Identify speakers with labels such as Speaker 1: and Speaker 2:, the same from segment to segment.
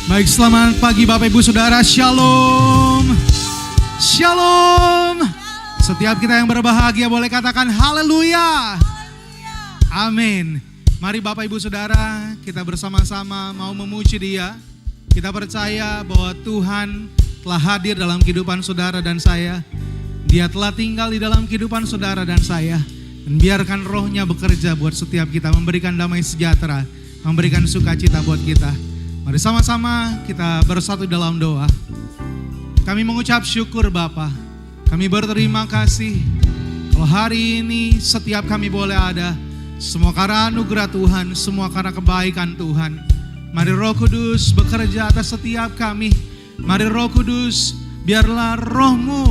Speaker 1: Baik, selamat pagi Bapak Ibu Saudara, Shalom. Shalom. Setiap kita yang berbahagia boleh katakan haleluya. Amin. Mari Bapak Ibu Saudara, kita bersama-sama mau memuji Dia. Kita percaya bahwa Tuhan telah hadir dalam kehidupan saudara dan saya. Dia telah tinggal di dalam kehidupan saudara dan saya. Dan biarkan rohnya bekerja buat setiap kita, memberikan damai sejahtera, memberikan sukacita buat kita. Mari sama-sama kita bersatu dalam doa. Kami mengucap syukur Bapa. Kami berterima kasih kalau hari ini setiap kami boleh ada. Semua karena anugerah Tuhan, semua karena kebaikan Tuhan. Mari Roh Kudus bekerja atas setiap kami. Mari Roh Kudus, biarlah Roh-Mu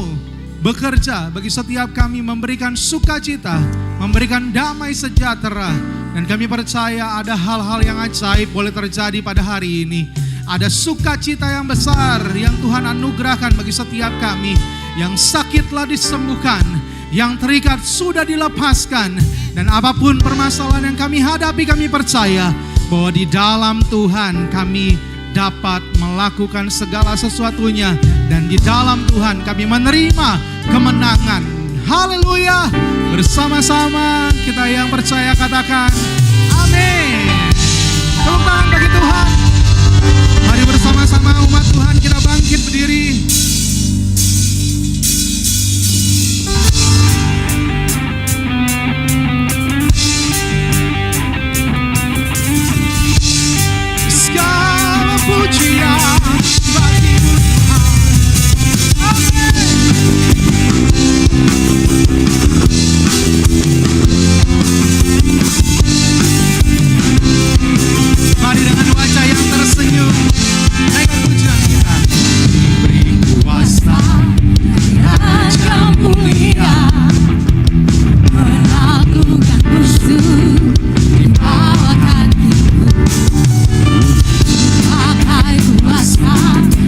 Speaker 1: bekerja bagi setiap kami, memberikan sukacita, memberikan damai sejahtera. Dan kami percaya ada hal-hal yang ajaib boleh terjadi pada hari ini. Ada sukacita yang besar yang Tuhan anugerahkan bagi setiap kami. Yang sakit telah disembuhkan, yang terikat sudah dilepaskan. Dan apapun permasalahan yang kami hadapi, kami percaya bahwa di dalam Tuhan kami dapat melakukan segala sesuatunya. Dan di dalam Tuhan kami menerima kemenangan. Haleluya. Bersama-sama kita yang percaya katakan amin. Tepuk tangan bagi Tuhan. Mari bersama-sama umat Tuhan kita bangkit berdiri. Segala pujian bagi-Mu Tuhan. Amin. Mari dengan wajah yang tersenyum naikkan pujian kita. Beri kuasa Raja mulia, melakukan musuh di bawah kakiku. Pakai kuasa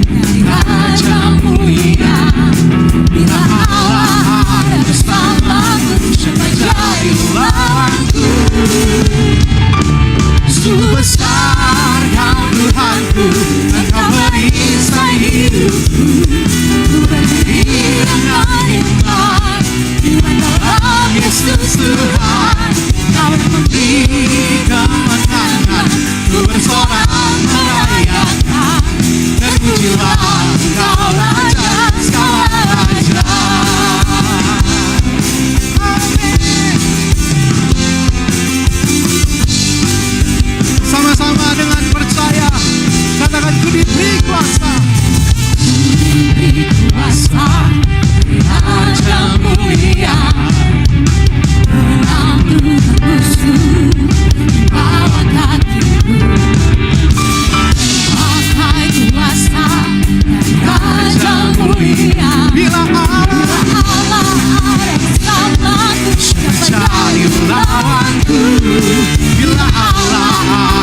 Speaker 1: dari Raja mulia, bila Allah ada bersamaku, siapa jadi lawanku? Besar Kau Tuhanku, Engkau perisai hidupku. Ku berdiri dengan iman, iman dalam Yesus Tuhan. Kau yang memberi kemenangan, ku bersorak merayakan. Terpujilah Engkau Raja segala raja. Sama-sama dengan percaya katakan ku diberi kuasa. Diberi kuasa Raja mulia, menaklukkan musuh di bawah kakiku. Pakai kuasa Raja mulia, bila Allah ada bersamaku, siapa jadi lawanku? Bila Allah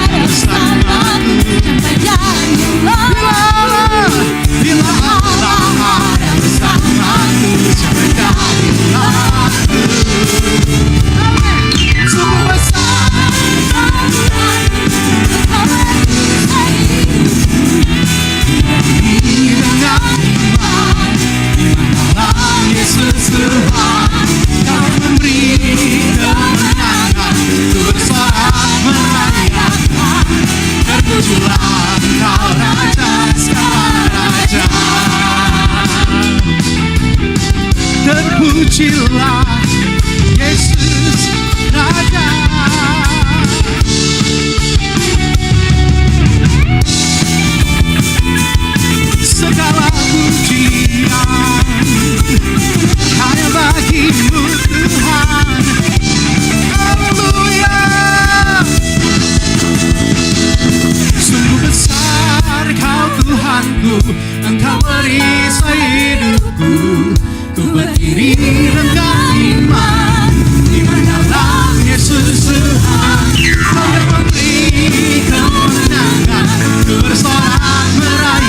Speaker 1: ada bersamaku, siapa jadi lawanku? Bila Allah ada bersamaku, siapa jadi lawanku? Sungguh besar dengan iman, iman dalam Yesus Tuhan. Kau memberi kemenangan, ku bersorak merayakan. Terpujilah Engkau Raja segala raja. Terpujilah Yesus Raja. Segala pujian hanya bagi-Mu Tuhan. Haleluya. Sungguh besar Kau Tuhanku, Engkau perisai hidupku. Ku berdiri dengan iman, iman dalam Yesus Tuhan. Kau yang memberi kemenangan, ku bersorak merayakan.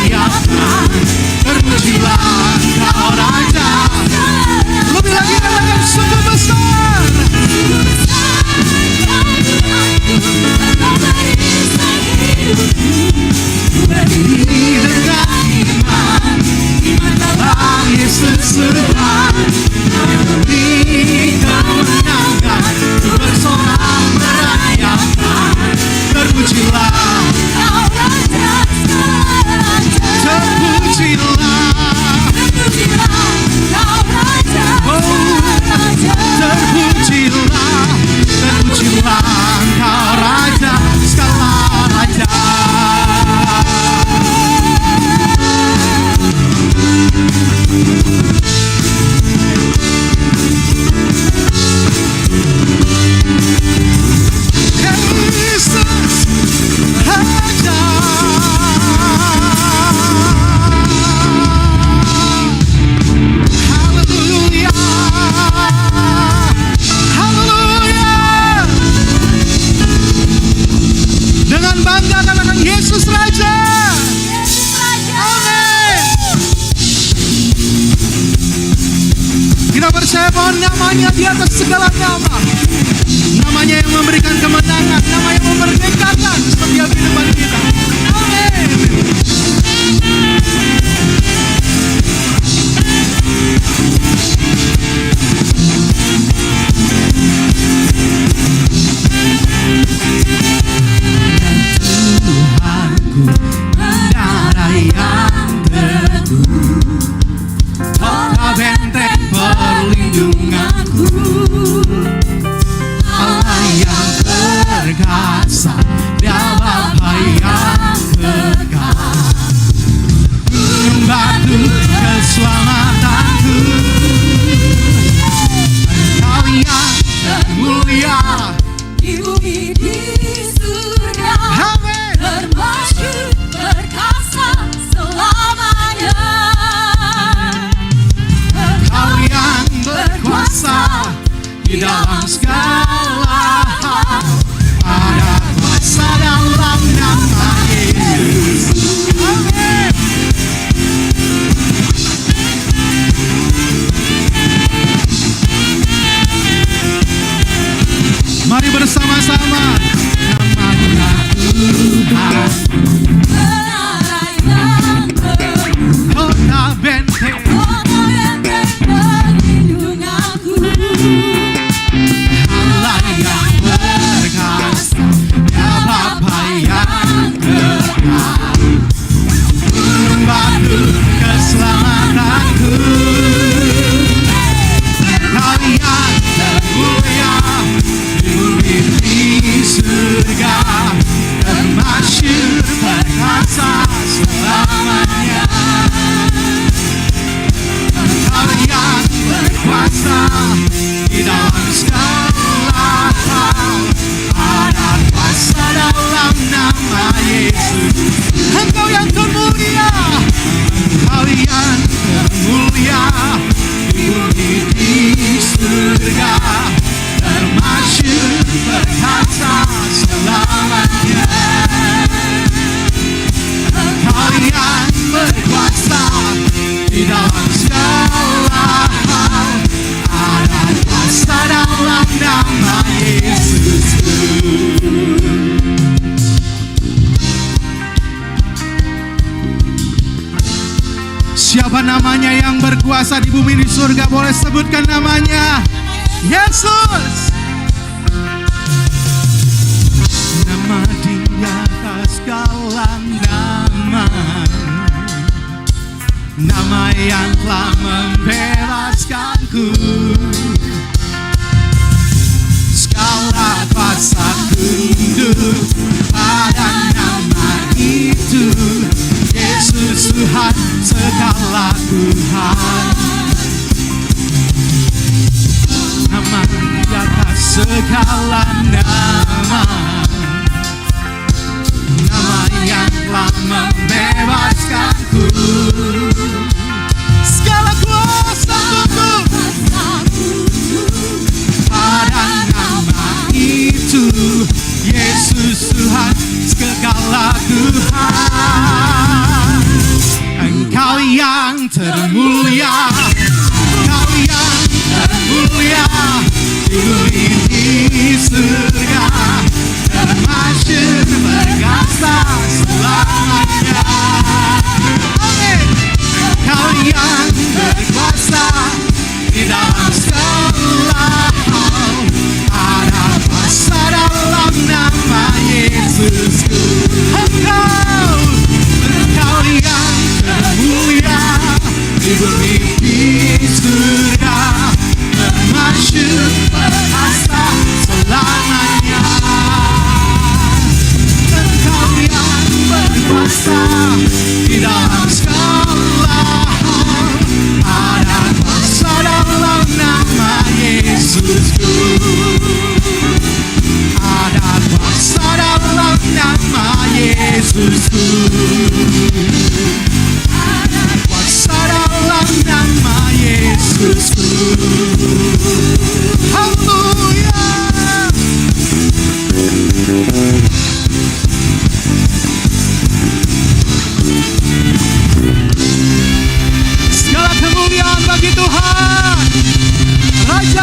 Speaker 1: Yesus Tuhan yang beri kemenangan, bersorak merayakan, terpujilah Kau Raja segala raja, terpujilah Kau Raja segala raja, terpujilah Kau Raja segala raja. Yesus Raja. Amin. Kita percaya bahwa namanya di atas segala nama. Namanya yang memberikan kemenangan, nama yang memerdekakan setiap kehidupan kita. Amin. Di dalam segala hal ada kuasa dalam nama Yesus. Amin. Mari bersama-sama namanya Tuhan. Kota benteng perlindunganku. Keselamatanku, kalian termulia di bumi di surga, termasyur perkasa selamanya. Kalian berkuasa di dalam segala hal, ada kuasa dalam nama Yesus. Engkau yang termulia, kalian termulia di bumi di surga, termasyur perkasa selamanya. Kalian berkuasa di dalam segala hal, ada kuasa dalam nama Yesus. Siapa namanya yang berkuasa di bumi di surga? Boleh sebutkan namanya. Yesus. Nama di atas segala nama, nama yang telah membebaskanku. Segala kuasa tunduk pada nama itu. Yesus Tuhan, segala Tuhan. Nama di atas segala nama, nama yang telah membebaskanku. Segala kuasa tunduk pada nama itu. Yesus Tuhan, segala Tuhan. Engkau yang termulia, Engkau yang termulia di bumi di surga, termasyur perkasa selamanya.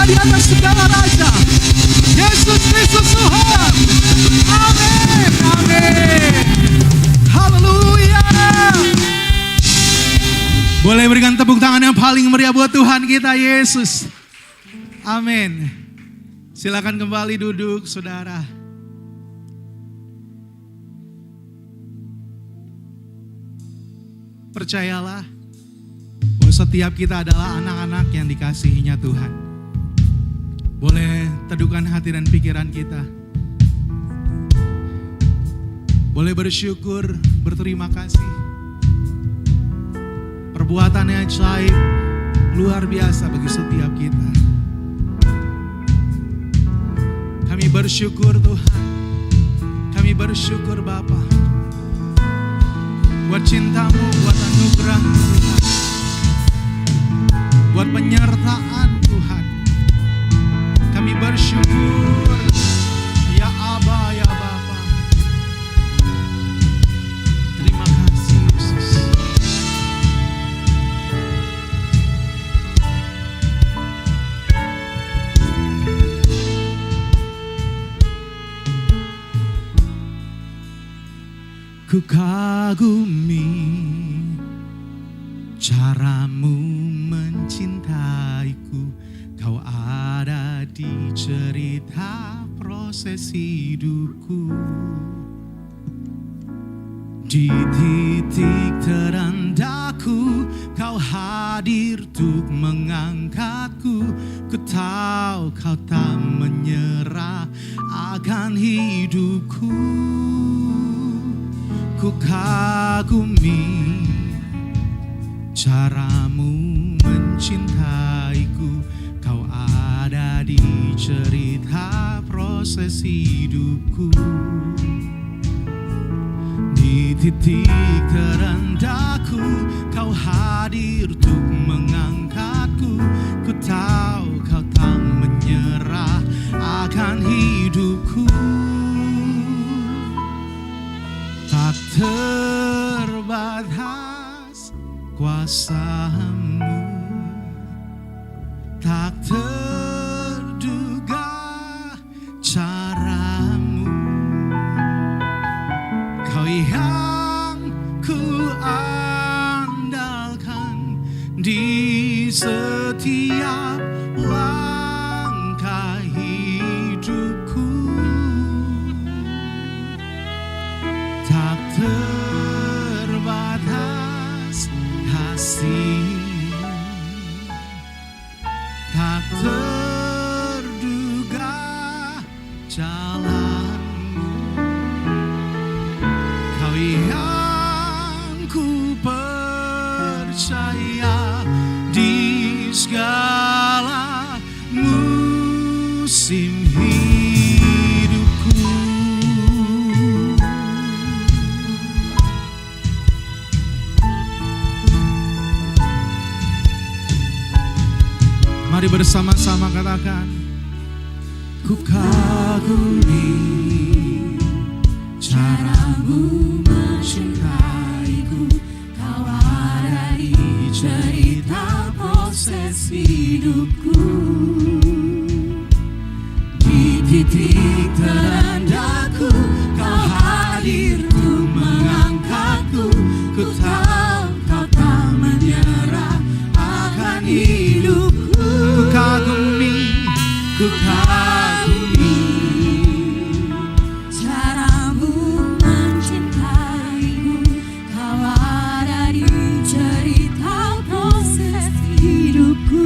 Speaker 1: di atas segala raja. Yesus Kristus Tuhan. Amin. Amin. Haleluya. Boleh berikan tepuk tangan yang paling meriah buat Tuhan kita Yesus. Amin. Silakan kembali duduk saudara. Percayalah bahwa setiap kita adalah anak-anak yang dikasihinya Tuhan. Boleh teduhkan hati dan pikiran kita. Boleh bersyukur, berterima kasih. Perbuatannya ajaib, luar biasa bagi setiap kita. Kami bersyukur Tuhan. Kami bersyukur Bapa. Buat cintamu, buat anugerah-Mu Tuhan. Buat penyertaan Tuhan. Kami bersyukur. Ya Aba, ya Bapa. Terima kasih Yesus. Ku kagumi caramu mencintaiku. Kau ada di cerita proses hidupku. Di titik terendahku Kau hadir untuk mengangkatku. Ku tahu Kau tak menyerah akan hidupku. Ku kagumi caramu mencintaiku. Kau ada di cerita proses hidupku. Di titik terendahku Kau hadir untuk mengangkatku. Ku tahu Kau tak menyerah akan hidupku. Tak terbatas kuasa-Mu, tak terduga cara-Mu. Kau yang ku andalkan di setiap langkah hidupku. Tak terbatas kasih-Mu, tak terduga jalan-Mu. Kau yang ku percaya di segala musim hidupku. Mari bersama-sama katakan, ku kagumi cara-Mu mencintaiku. Kau ada di cerita proses hidupku. Di titik terendahku Kau hadir untuk mengangkatku. Ku tahu Kau tak menyerah akan hidupku. Ku kagumi
Speaker 2: caramu mencintaiku. Kau ada di cerita proses hidupku.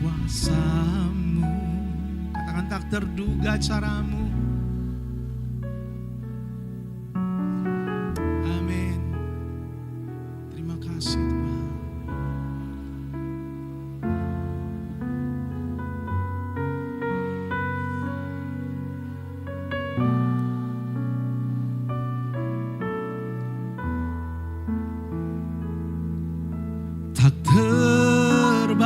Speaker 1: kuasa-Mu. Katakan tak terduga cara-Mu. Amin. Terima kasih Tuhan. Tak terbatas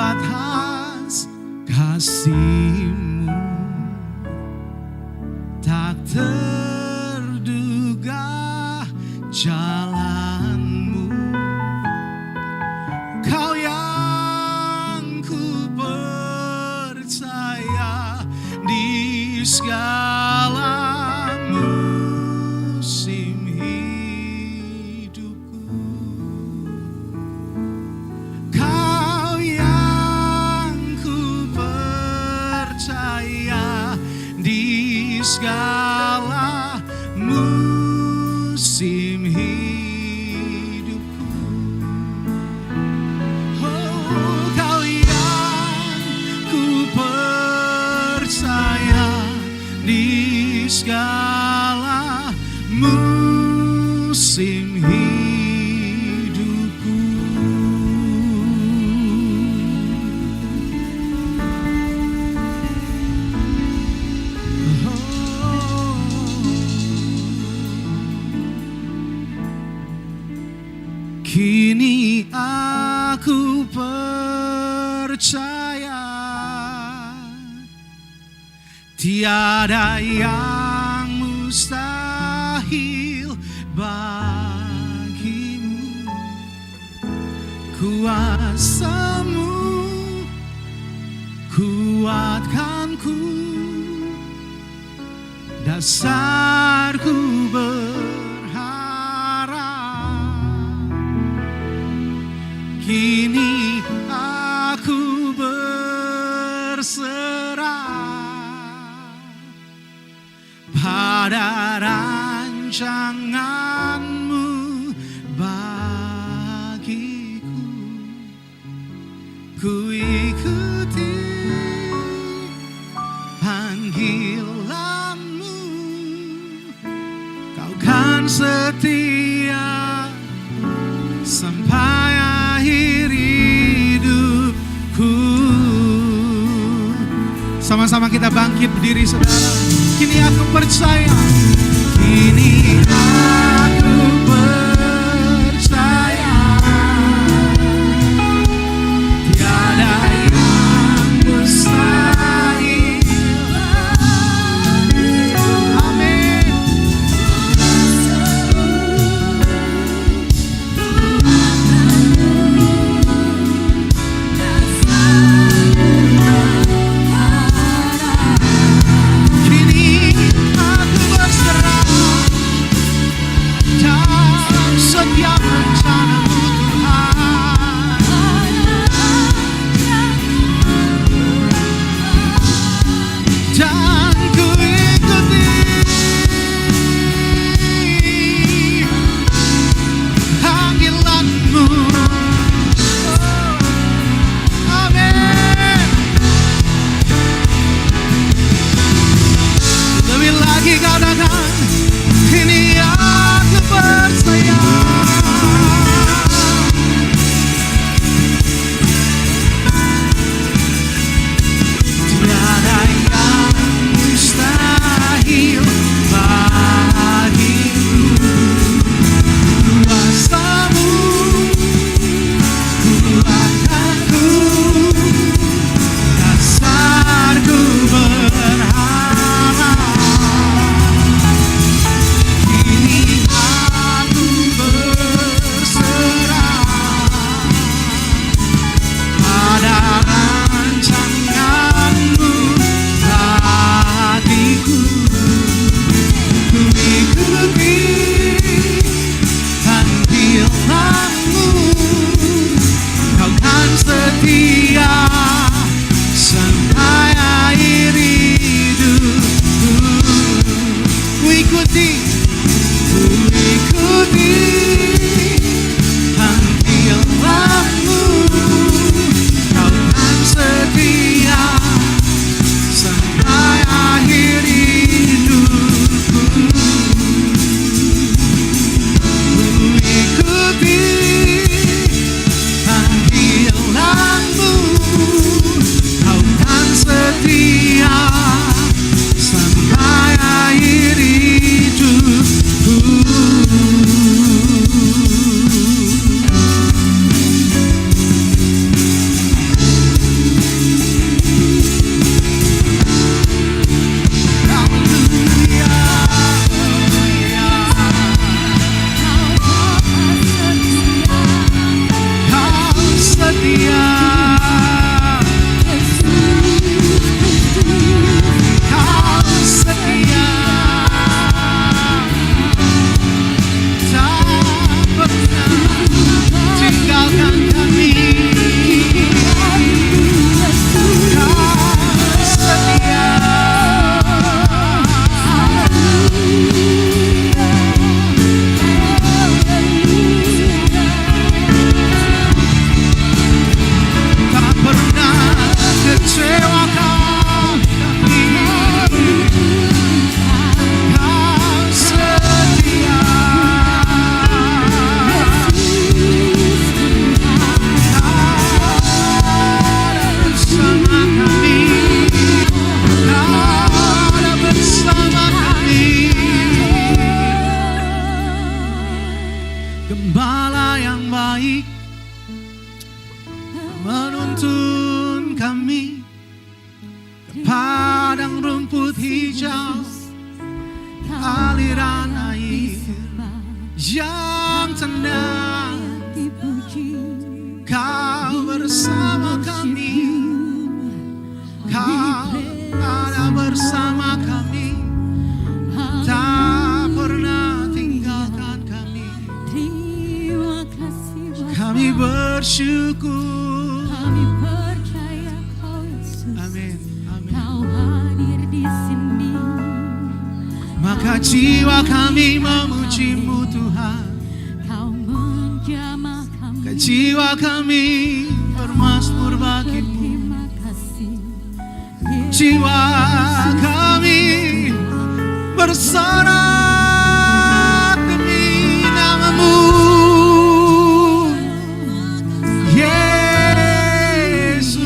Speaker 1: kasih-Mu, tak terduga jalan-Mu. Kau yang ku percaya di segala musim hidupku. Kau yang ku percaya di segala musim hidupku. Oh, Kau yang ku percaya di segala musim hidupku. Kini aku percaya tiada yang mustahil bagimu. Kuasa-Mu kuatkanku, dasarku berharap. Kini aku berserah pada rancangan-Mu bagiku. Ku ikuti panggilan-Mu, Kau kan setia sampai akhir hidupku. Sama-sama kita bangkit berdiri saudara. Kini aku percaya, kini aku percaya tiada yang mustahil. Amin. Kini aku berserah dalam setiap rencana-Mu Tuhan. tuntun kami ke padang rumput hijau, aliran air yang tenang. Kau bersama kami, Kau ada bersama kami, tak pernah tinggalkan kami.
Speaker 2: Terima kasih Bapa.
Speaker 1: Kami bersyukur.
Speaker 2: Kami percaya Kau Yesus.
Speaker 1: Amin, amin.
Speaker 2: Kau hadir di sini.
Speaker 1: Maka jiwa kami memuji-Mu Tuhan.
Speaker 2: Kau menjamah kami.
Speaker 1: Jiwa kami bermasmur bagimu.
Speaker 2: Terima kasih.
Speaker 1: Jiwa kami bersorak demi nama-Mu, Yesus.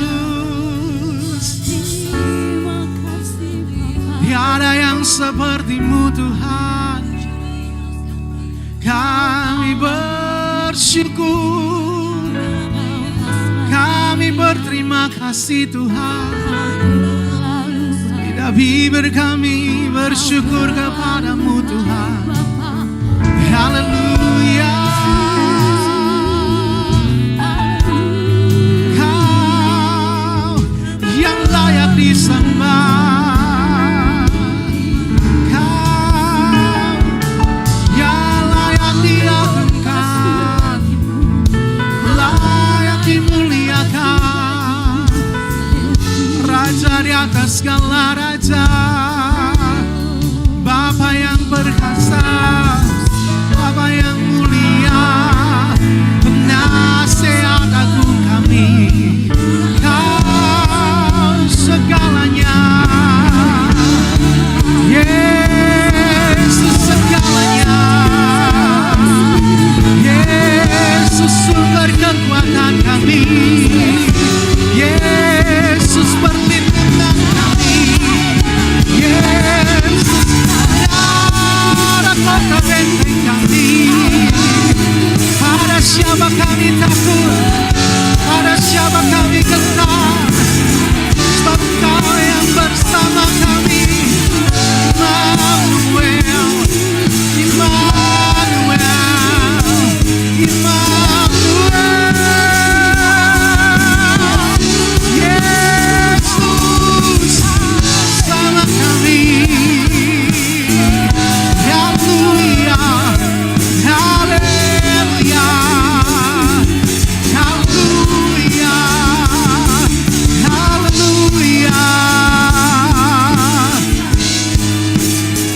Speaker 2: Terima kasih Bapa.
Speaker 1: Tiada yang seperti-Mu Tuhan. Kami bersyukur, kami berterima kasih Tuhan. Lidah bibir kami bersyukur kepada-Mu Tuhan. Haleluya. Kau yang layak disembah, Kau yang layak diagungkan, layak dimuliakan. Raja di atas segala raja, Bapa yang perkasa, Bapa yang mulia, penasihat agung kami. Kau segalanya, Yesus segalanya, Yesus sumber kekuatan kami, Yesus perlindungan kami, Yesus menara kota benteng kami. Pada siapa kami takut, pada siapa kami gentar, sebab Kau yang bersama kami. Immanuel, Immanuel, Immanuel. Yesus sama kami. Haleluya, haleluya, haleluya, haleluya.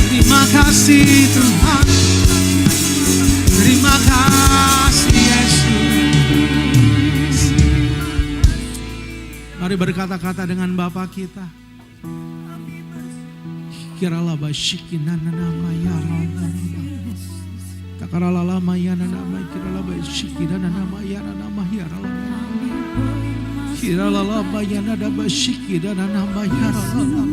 Speaker 1: Terima kasih Tuhan, terima kasih Yesus. Mari berkata-kata dengan Bapa kita. Kiralah basyikina nama ya Allah. Takarala lama ya nama kiralah basyikina nama ya nama ya Allah. Kiralah lama ya nada basyikina nama ya Allah.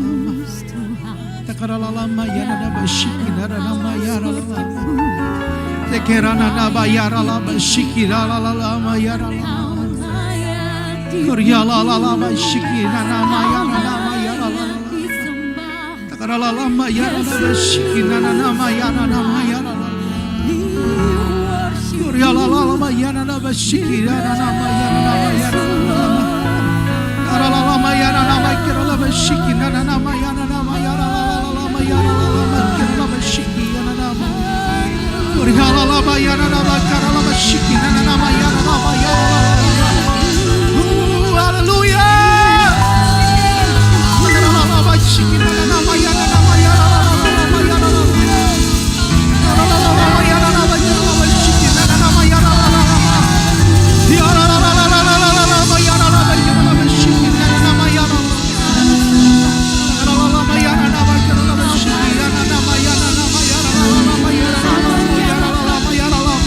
Speaker 1: Takarala lama ya nada basyikina nama ya Allah. Tekerana nama ya Allah basyikina lama ya Allah. Kuryala lama basyikina nama ya nama ya Allah. Takarala lama ya nada basyikina nama ya nama ya Allah. Kuryala lama ya nada basyikina nama ya nama ya Allah. Takarala lama ya nama kirala basyikina nama ya nama ya Allah ya Allah kirala basyikina nama. Kuryala lama ya nama kirala basyikina nama ya nama ya Allah. Haleluya. Takarala lama basyikina nama ya nama ya Allah ya Allah. Takarala lama ya nama kirala basyikina nama ya Allah. Ya Allah ya Allah kirala basyikina nama ya Allah. Takarala lama ya nama kirala basyikina nama ya nama ya Allah ya Allah.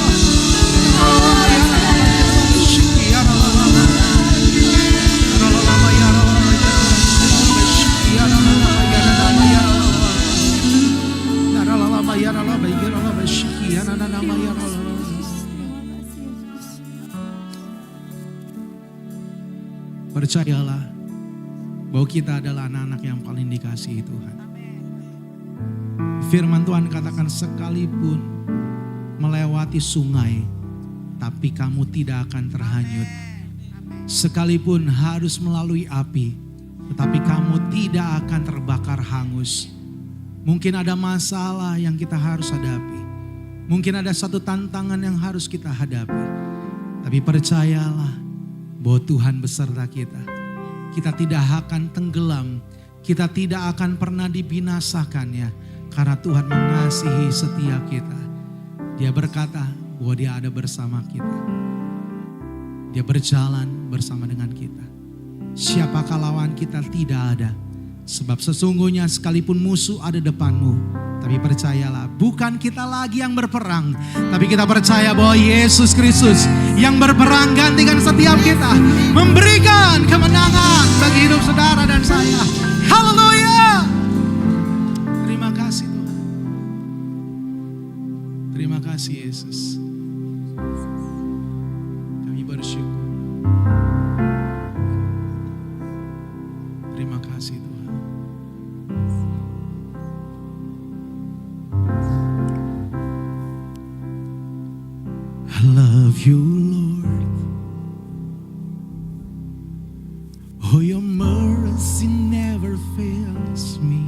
Speaker 1: Percayalah bahwa kita adalah anak-anak yang paling dikasihi Tuhan. Firman Tuhan katakan sekalipun melewati sungai, tapi kamu tidak akan terhanyut. Sekalipun harus melalui api, tetapi kamu tidak akan terbakar hangus. Mungkin ada masalah yang kita harus hadapi. Mungkin ada satu tantangan yang harus kita hadapi. Tapi percayalah bahwa Tuhan beserta kita. Kita tidak akan tenggelam. Kita tidak akan pernah dibinasakannya. Karena Tuhan mengasihi setiap kita. Dia berkata bahwa dia ada bersama kita. Dia berjalan bersama dengan kita. Siapakah lawan kita? Tidak ada. Sebab sesungguhnya sekalipun musuh ada depanmu, tapi percayalah bukan kita lagi yang berperang, tapi kita percaya bahwa Yesus Kristus yang berperang gantikan setiap kita, memberikan kemenangan bagi hidup saudara dan saya. Haleluya. Terima kasih Tuhan. Terima kasih Yesus. Kami bersyukur. Terima kasih Tuhan. I love you, Lord. Oh, your mercy never fails me.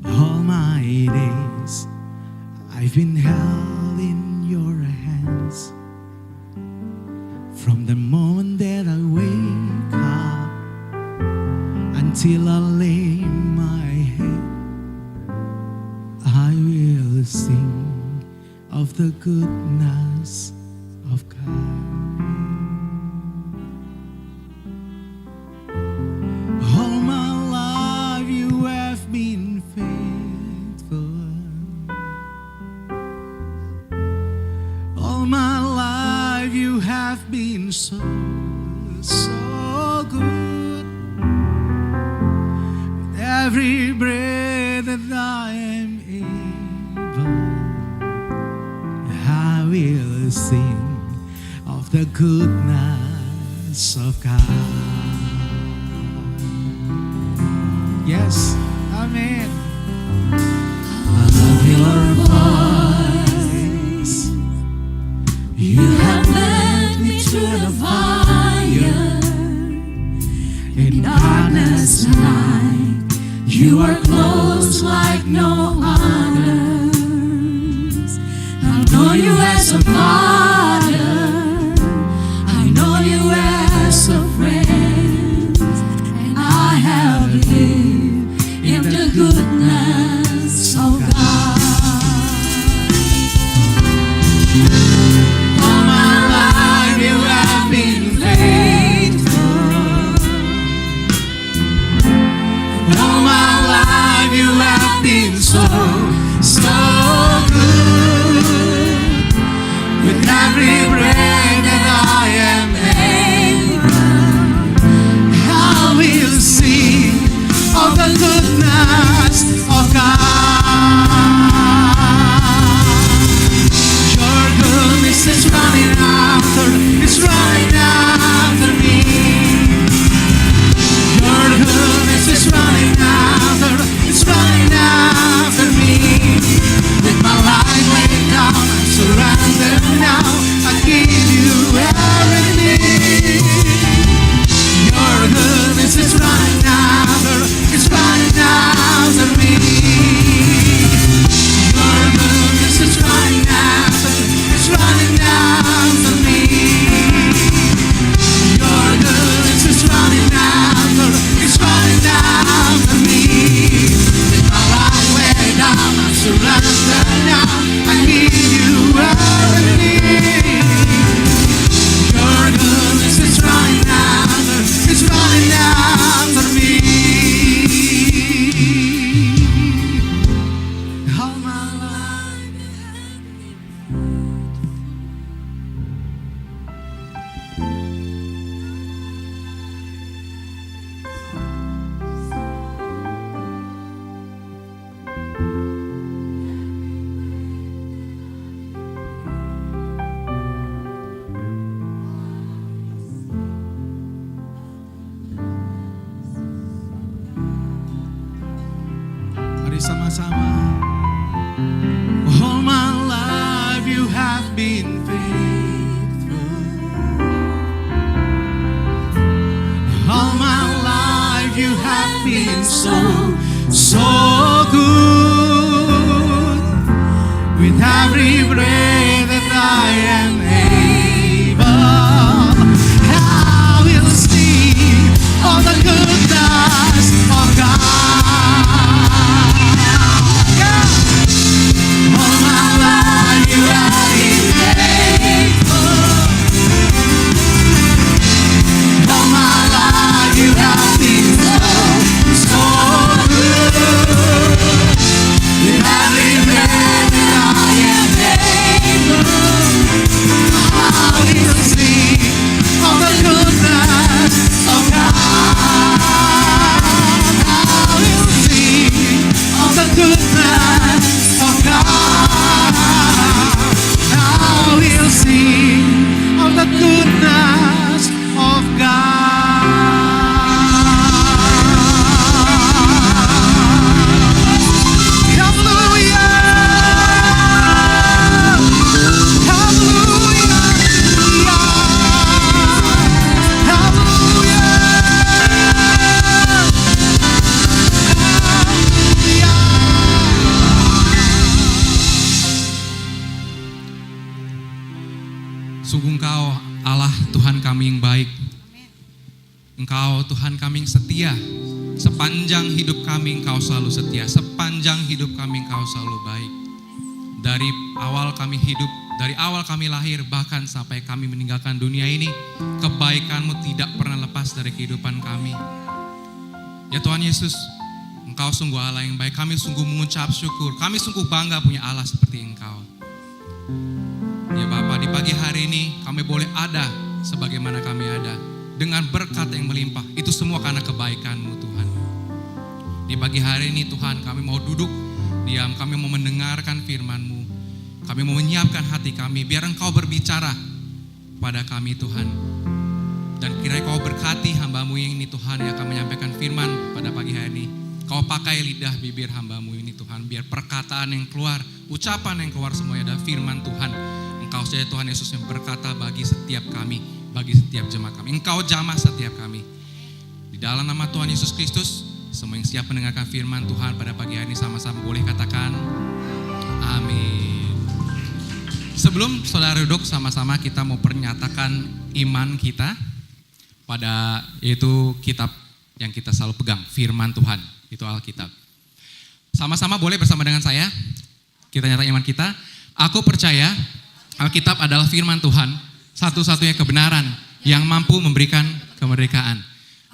Speaker 1: All my days I've been held in your hands. From the moment that I wake up until I lay my head, I will sing of the goodness of God. All my life you have been faithful. All my life you have been so, so good. With every breath that I am able, I will sing of the goodness of God. Yes, amen. I love your voice.
Speaker 2: You have led me through the fire. In darkness night, you are close like no others. I know you as a father. I know you as a friend. And I have lived in the goodness of God. All my life you have been faithful. All my life you have been so, so good. With
Speaker 1: Mari sama-sama. All my life you have been faithful. All my life you have been so good. With every breath that I am able, I will sing of the goodness of God. Yeah. All my life you have been faithful. All my life you have been so good. With every breath that I am able, I will sing of the goodness of God. I will sing of the goodness of God. I will sing of the goodness of God. Hallelujah! Hallelujah!
Speaker 3: Sungguh Engkau Allah Tuhan kami yang baik. Engkau Tuhan kami yang setia. Sepanjang hidup kami Engkau selalu setia. Sepanjang hidup kami Engkau selalu baik. Dari awal kami hidup, dari awal kami lahir, bahkan sampai kami meninggalkan dunia ini, kebaikan-Mu tidak pernah lepas dari kehidupan kami. Ya Tuhan Yesus, Engkau sungguh Allah yang baik. Kami sungguh mengucap syukur. Kami sungguh bangga punya Allah seperti Engkau. Ya Bapa, di pagi hari ini kami boleh ada sebagaimana kami ada. Dengan berkat yang melimpah. Itu semua karena kebaikan-Mu Tuhan. Di pagi hari ini Tuhan, kami mau duduk diam. Kami mau mendengarkan firman-Mu. Kami mau menyiapkan hati kami. Biar Engkau berbicara pada kami Tuhan. Dan kiranya Kau berkati hamba-Mu yang ini Tuhan, yang akan menyampaikan firman pada pagi hari ini. Kau pakai lidah bibir hamba-Mu ini Tuhan. Biar perkataan yang keluar, ucapan yang keluar semuanya adalah firman Tuhan. Engkau saja Tuhan Yesus yang berkata bagi setiap kami, bagi setiap jemaat kami. Engkau jamah setiap kami. Di dalam nama Tuhan Yesus Kristus, semua yang siap mendengarkan firman Tuhan pada pagi hari ini sama-sama boleh katakan amin. Sebelum saudara duduk, sama-sama kita mau pernyatakan iman kita pada yaitu kitab yang kita selalu pegang, firman Tuhan, itu Alkitab. Sama-sama boleh bersama dengan saya, kita nyatakan iman kita. Aku percaya Alkitab adalah firman Tuhan, satu-satunya kebenaran yang mampu memberikan kemerdekaan.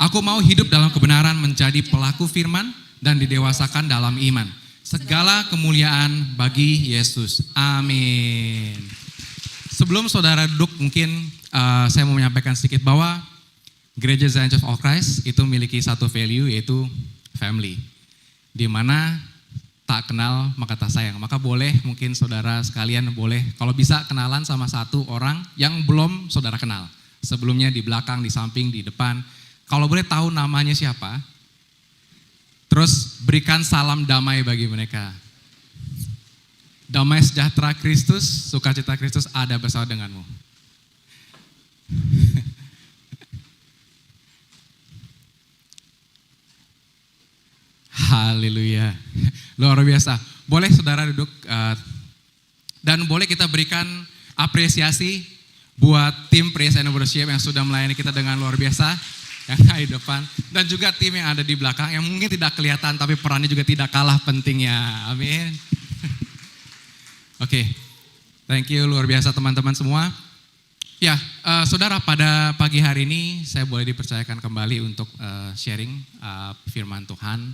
Speaker 3: Aku mau hidup dalam kebenaran, menjadi pelaku firman dan didewasakan dalam iman. Segala kemuliaan bagi Yesus. Amin. Sebelum saudara duduk, mungkin saya mau menyampaikan sedikit bahwa Gereja Zion Church of Christ itu memiliki satu value, yaitu family. Di mana tak kenal maka tak sayang. Maka boleh mungkin saudara sekalian boleh kalau bisa kenalan sama satu orang yang belum saudara kenal. Sebelumnya di belakang, di samping, di depan. Kalau boleh tahu namanya siapa. Terus berikan salam damai bagi mereka. Damai sejahtera Kristus, sukacita Kristus ada bersama denganmu. Haleluya. Luar biasa. Boleh saudara duduk dan boleh kita berikan apresiasi buat tim Praise and Worship yang sudah melayani kita dengan luar biasa yang ada di depan, dan juga tim yang ada di belakang yang mungkin tidak kelihatan tapi perannya juga tidak kalah pentingnya. Amin. Oke. Thank you, luar biasa teman-teman semua. Ya, saudara, pada pagi hari ini saya boleh dipercayakan kembali untuk sharing firman Tuhan.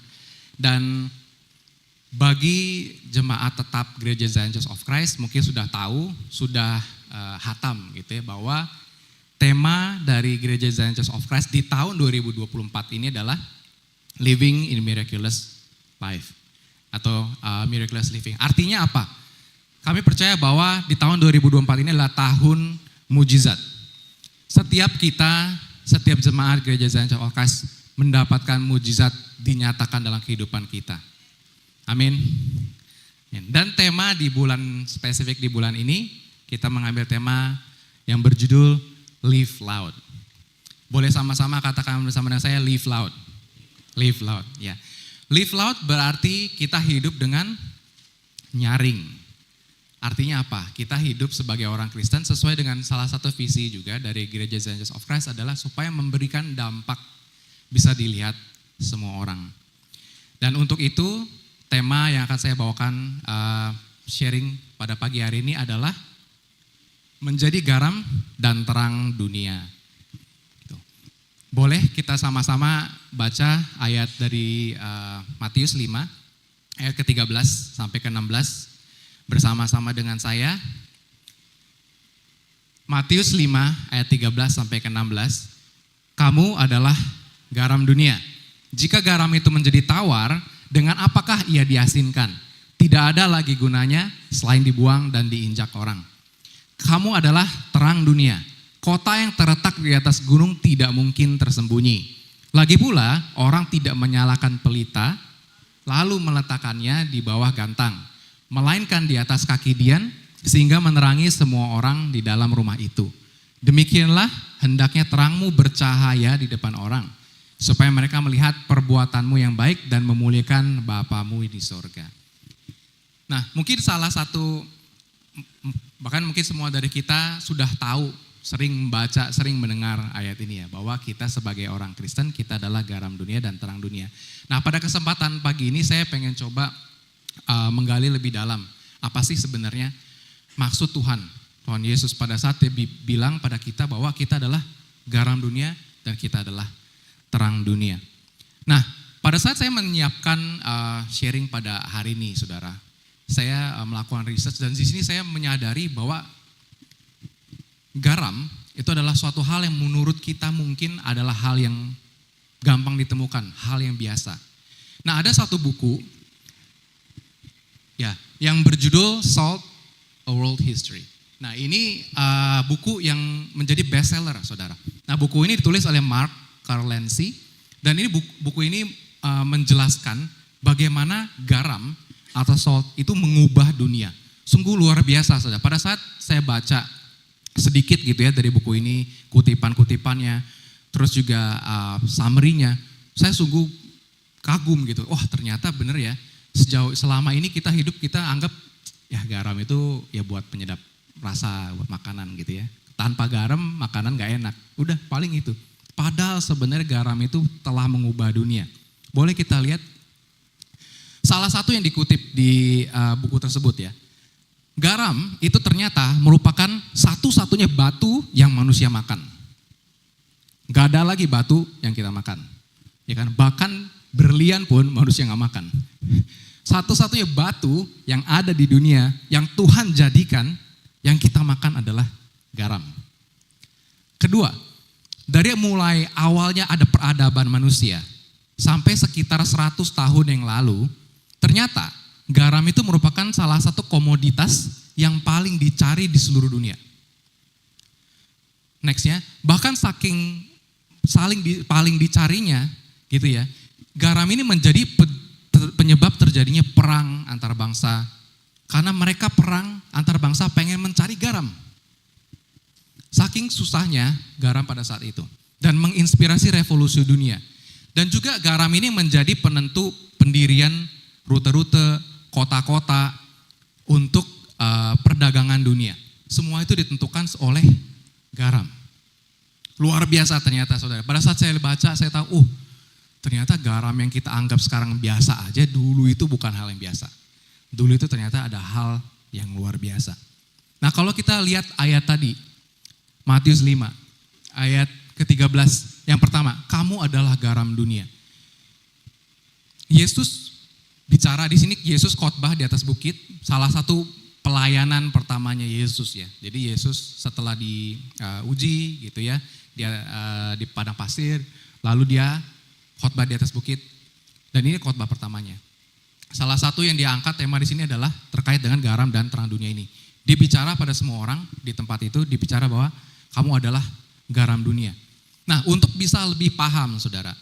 Speaker 3: Dan bagi jemaat tetap Gereja Zion Church of Christ mungkin sudah tahu, sudah hatam gitu ya, bahwa tema dari Gereja Zion Church of Christ di tahun 2024 ini adalah Living in Miraculous Life atau Miraculous Living. Artinya apa? Kami percaya bahwa di tahun 2024 ini adalah tahun mujizat. Setiap kita, setiap jemaat Gereja Zion Church of Christ mendapatkan mujizat dinyatakan dalam kehidupan kita. Amin. Dan tema di bulan spesifik di bulan ini kita mengambil tema yang berjudul Live Loud. Boleh sama-sama katakan bersama dengan saya, live loud. Live loud, ya. Live loud berarti kita hidup dengan nyaring. Artinya apa? Kita hidup sebagai orang Kristen sesuai dengan salah satu visi juga dari Gereja Evangelis of Christ adalah supaya memberikan dampak bisa dilihat semua orang. Dan untuk itu tema yang akan saya bawakan sharing pada pagi hari ini adalah menjadi garam dan terang dunia. Boleh kita sama-sama baca ayat dari Matius 5 ayat ke-13 sampai ke-16 bersama-sama dengan saya. Matius 5 ayat 13 sampai ke-16. Kamu adalah garam dunia. Jika garam itu menjadi tawar, dengan apakah ia diasinkan? Tidak ada lagi gunanya selain dibuang dan diinjak orang. Kamu adalah terang dunia. Kota yang terletak di atas gunung tidak mungkin tersembunyi. Lagi pula, orang tidak menyalakan pelita, lalu meletakkannya di bawah gantang, melainkan di atas kaki dian, sehingga menerangi semua orang di dalam rumah itu. Demikianlah hendaknya terangmu bercahaya di depan orang, supaya mereka melihat perbuatanmu yang baik dan memuliakan Bapamu di sorga. Nah, mungkin salah satu, bahkan mungkin semua dari kita sudah tahu, sering membaca, sering mendengar ayat ini ya, bahwa kita sebagai orang Kristen, kita adalah garam dunia dan terang dunia. Nah, pada kesempatan pagi ini saya pengen coba menggali lebih dalam, apa sih sebenarnya maksud Tuhan Yesus pada saat dia bilang pada kita bahwa kita adalah garam dunia dan kita adalah terang dunia. Nah, pada saat saya menyiapkan sharing pada hari ini, saudara, saya melakukan research dan di sini saya menyadari bahwa garam itu adalah suatu hal yang menurut kita mungkin adalah hal yang gampang ditemukan, hal yang biasa. Nah, ada satu buku ya yang berjudul Salt: A World History. Nah, ini buku yang menjadi bestseller, saudara. Nah, buku ini ditulis oleh Mark Carlensi dan ini buku ini menjelaskan bagaimana garam atau salt itu mengubah dunia. Sungguh luar biasa, saudara. Pada saat saya baca sedikit gitu ya dari buku ini, kutipan-kutipannya, terus juga summary-nya, saya sungguh kagum gitu. Wah, ternyata benar ya, selama ini kita hidup, kita anggap ya garam itu ya buat penyedap rasa, buat makanan gitu ya. Tanpa garam makanan gak enak, udah paling itu. Padahal sebenarnya garam itu telah mengubah dunia. Boleh kita lihat salah satu yang dikutip di buku tersebut ya. Garam itu ternyata merupakan satu-satunya batu yang manusia makan. Gak ada lagi batu yang kita makan. Ya kan? Bahkan berlian pun manusia gak makan. Satu-satunya batu yang ada di dunia yang Tuhan jadikan yang kita makan adalah garam. Kedua, dari mulai awalnya ada peradaban manusia sampai sekitar 100 tahun yang lalu, ternyata garam itu merupakan salah satu komoditas yang paling dicari di seluruh dunia. Nextnya, bahkan saking paling dicarinya gitu ya, garam ini menjadi penyebab terjadinya perang antar bangsa. Karena mereka perang antar bangsa pengen mencari garam. Saking susahnya garam pada saat itu. Dan menginspirasi revolusi dunia. Dan juga garam ini menjadi penentu pendirian rute-rute, kota-kota untuk perdagangan dunia. Semua itu ditentukan oleh garam. Luar biasa ternyata, saudara. Pada saat saya baca, saya tahu, ternyata garam yang kita anggap sekarang biasa aja, dulu itu bukan hal yang biasa. Dulu itu ternyata ada hal yang luar biasa. Nah, kalau kita lihat ayat tadi, Matius 5, ayat ke-13, yang pertama, kamu adalah garam dunia. Yesus bicara di sini, Yesus khotbah di atas bukit, salah satu pelayanan pertamanya Yesus ya. Jadi Yesus setelah diuji gitu ya, dia di padang pasir, lalu dia khotbah di atas bukit. Dan ini khotbah pertamanya. Salah satu yang diangkat tema di sini adalah terkait dengan garam dan terang dunia ini. Dia bicara pada semua orang di tempat itu, dibicara bahwa kamu adalah garam dunia. Nah, untuk bisa lebih paham, saudara,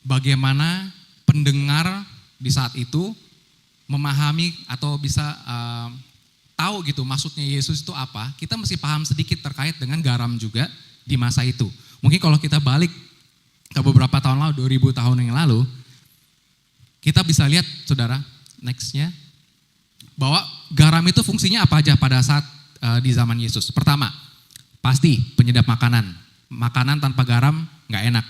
Speaker 3: bagaimana pendengar di saat itu memahami atau bisa tahu gitu maksudnya Yesus itu apa, kita mesti paham sedikit terkait dengan garam juga di masa itu. Mungkin kalau kita balik ke beberapa tahun lalu, 2000 tahun yang lalu, kita bisa lihat saudara, nextnya, bahwa garam itu fungsinya apa aja pada saat di zaman Yesus. Pertama, pasti penyedap makanan. Makanan tanpa garam nggak enak,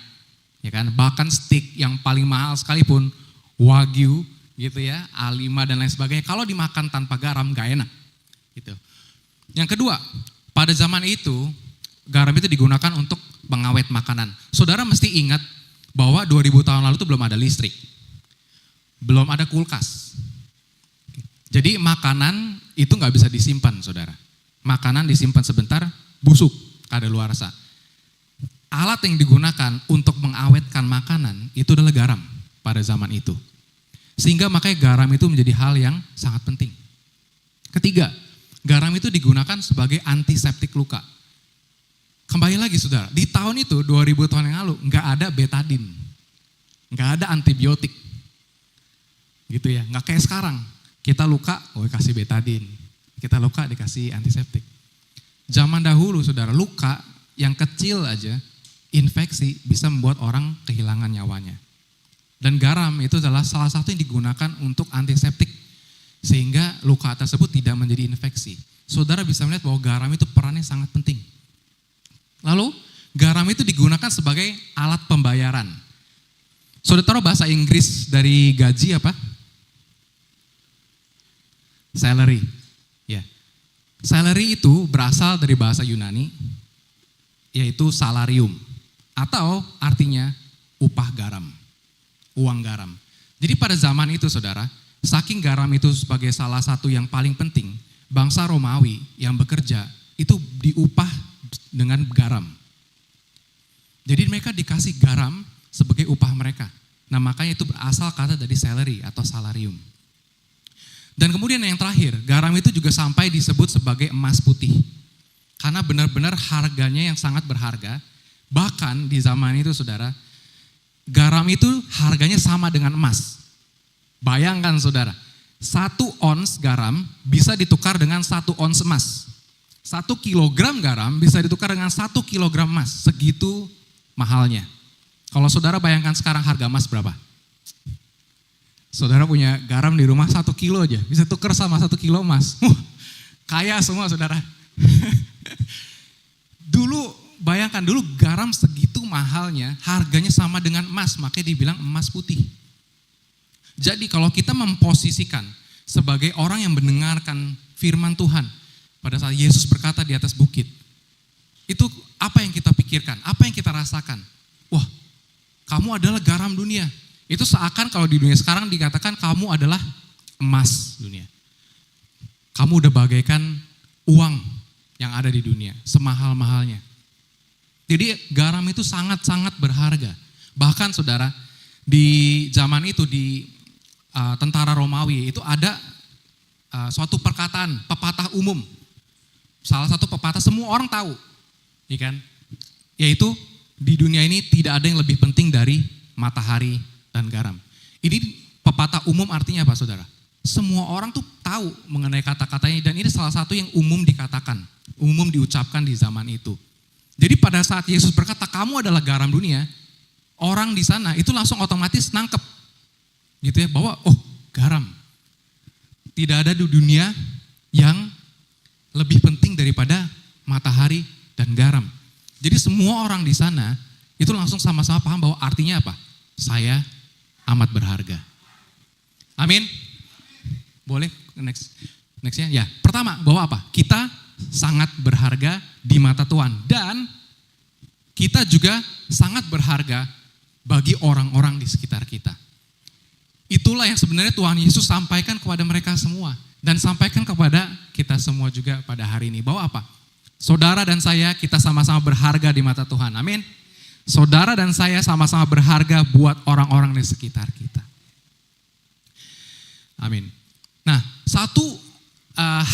Speaker 3: ya kan? Bahkan steak yang paling mahal sekalipun, wagyu gitu ya, A5 dan lain sebagainya, kalau dimakan tanpa garam nggak enak. Gitu. Yang kedua, pada zaman itu garam itu digunakan untuk pengawet makanan. Saudara mesti ingat bahwa 2000 tahun lalu itu belum ada listrik, belum ada kulkas. Jadi makanan itu nggak bisa disimpan, saudara. Makanan disimpan sebentar, busuk, kadaluarsa. Alat yang digunakan untuk mengawetkan makanan itu adalah garam pada zaman itu. Sehingga makanya garam itu menjadi hal yang sangat penting. Ketiga, garam itu digunakan sebagai antiseptik luka. Kembali lagi saudara, di tahun itu 2000 tahun yang lalu nggak ada betadin, nggak ada antibiotik, gitu ya. Nggak kayak sekarang, kita luka, kasih betadin, kita luka dikasih antiseptik. Zaman dahulu saudara, luka yang kecil aja, infeksi bisa membuat orang kehilangan nyawanya. Dan garam itu adalah salah satu yang digunakan untuk antiseptik, sehingga luka tersebut tidak menjadi infeksi. Saudara bisa melihat bahwa garam itu perannya sangat penting. Lalu garam itu digunakan sebagai alat pembayaran. Saudara tahu bahasa Inggris dari gaji apa? Salary. Ya. Salary itu berasal dari bahasa Yunani, yaitu salarium, atau artinya upah garam, uang garam. Jadi pada zaman itu saudara, saking garam itu sebagai salah satu yang paling penting, bangsa Romawi yang bekerja itu diupah dengan garam. Jadi mereka dikasih garam sebagai upah mereka. Nah makanya itu berasal kata dari salary atau salarium. Dan kemudian yang terakhir, garam itu juga sampai disebut sebagai emas putih. Karena benar-benar harganya yang sangat berharga. Bahkan di zaman itu saudara, garam itu harganya sama dengan emas. Bayangkan saudara, 1 ons garam bisa ditukar dengan 1 ons emas. 1 kilogram garam bisa ditukar dengan 1 kilogram emas. Segitu mahalnya. Kalau saudara bayangkan sekarang harga emas berapa? Saudara punya garam di rumah 1 kilo aja, bisa tukar sama 1 kilo emas. Kaya semua saudara. Dulu, bayangkan dulu garam segitu mahalnya, harganya sama dengan emas, makanya dibilang emas putih. Jadi kalau kita memposisikan sebagai orang yang mendengarkan firman Tuhan, pada saat Yesus berkata di atas bukit, itu apa yang kita pikirkan, apa yang kita rasakan? Wah, kamu adalah garam dunia. Itu seakan kalau di dunia sekarang dikatakan kamu adalah emas dunia. Kamu udah bagaikan uang yang ada di dunia, semahal-mahalnya. Jadi garam itu sangat-sangat berharga. Bahkan saudara, di zaman itu di tentara Romawi itu ada suatu perkataan, pepatah umum. Salah satu pepatah semua orang tahu, ya kan? Yaitu di dunia ini tidak ada yang lebih penting dari matahari dan garam. Ini pepatah umum artinya apa saudara? Semua orang tuh tahu mengenai kata-katanya dan ini salah satu yang umum dikatakan, umum diucapkan di zaman itu. Jadi pada saat Yesus berkata kamu adalah garam dunia, orang di sana itu langsung otomatis nangkep gitu ya, bahwa oh garam. Tidak ada di dunia yang lebih penting daripada matahari dan garam. Jadi semua orang di sana itu langsung sama-sama paham bahwa artinya apa? Saya amat berharga. Amin. Boleh nextnya ya. Pertama bahwa apa? Kita sangat berharga di mata Tuhan dan kita juga sangat berharga bagi orang-orang di sekitar kita. Itulah yang sebenarnya Tuhan Yesus sampaikan kepada mereka semua dan sampaikan kepada kita semua juga pada hari ini bahwa apa? Saudara dan saya kita sama-sama berharga di mata Tuhan. Amin. Saudara dan saya sama-sama berharga buat orang-orang di sekitar kita. Amin. Nah, satu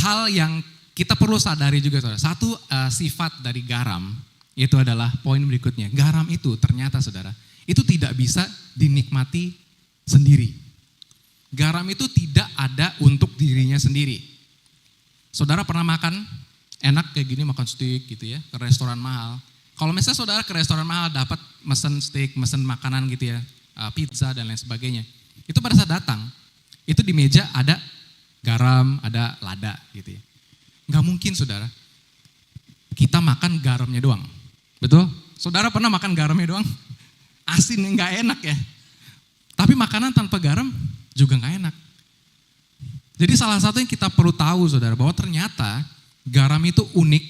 Speaker 3: hal yang kita perlu sadari juga saudara, satu sifat dari garam itu adalah poin berikutnya. Garam itu ternyata saudara, itu tidak bisa dinikmati sendiri. garam itu tidak ada untuk dirinya sendiri. Saudara pernah makan enak kayak gini, makan steak gitu ya, ke restoran mahal. Kalau misalnya saudara ke restoran mahal dapat mesen steak, mesen makanan gitu ya, pizza dan lain sebagainya. Itu pada saat datang, itu di meja ada garam, ada lada gitu ya. Gak mungkin saudara, kita makan garamnya doang. Betul? Saudara pernah makan garamnya doang? Asin yang gak enak ya. Tapi makanan tanpa garam juga gak enak. Jadi salah satu yang kita perlu tahu saudara, bahwa ternyata garam itu unik,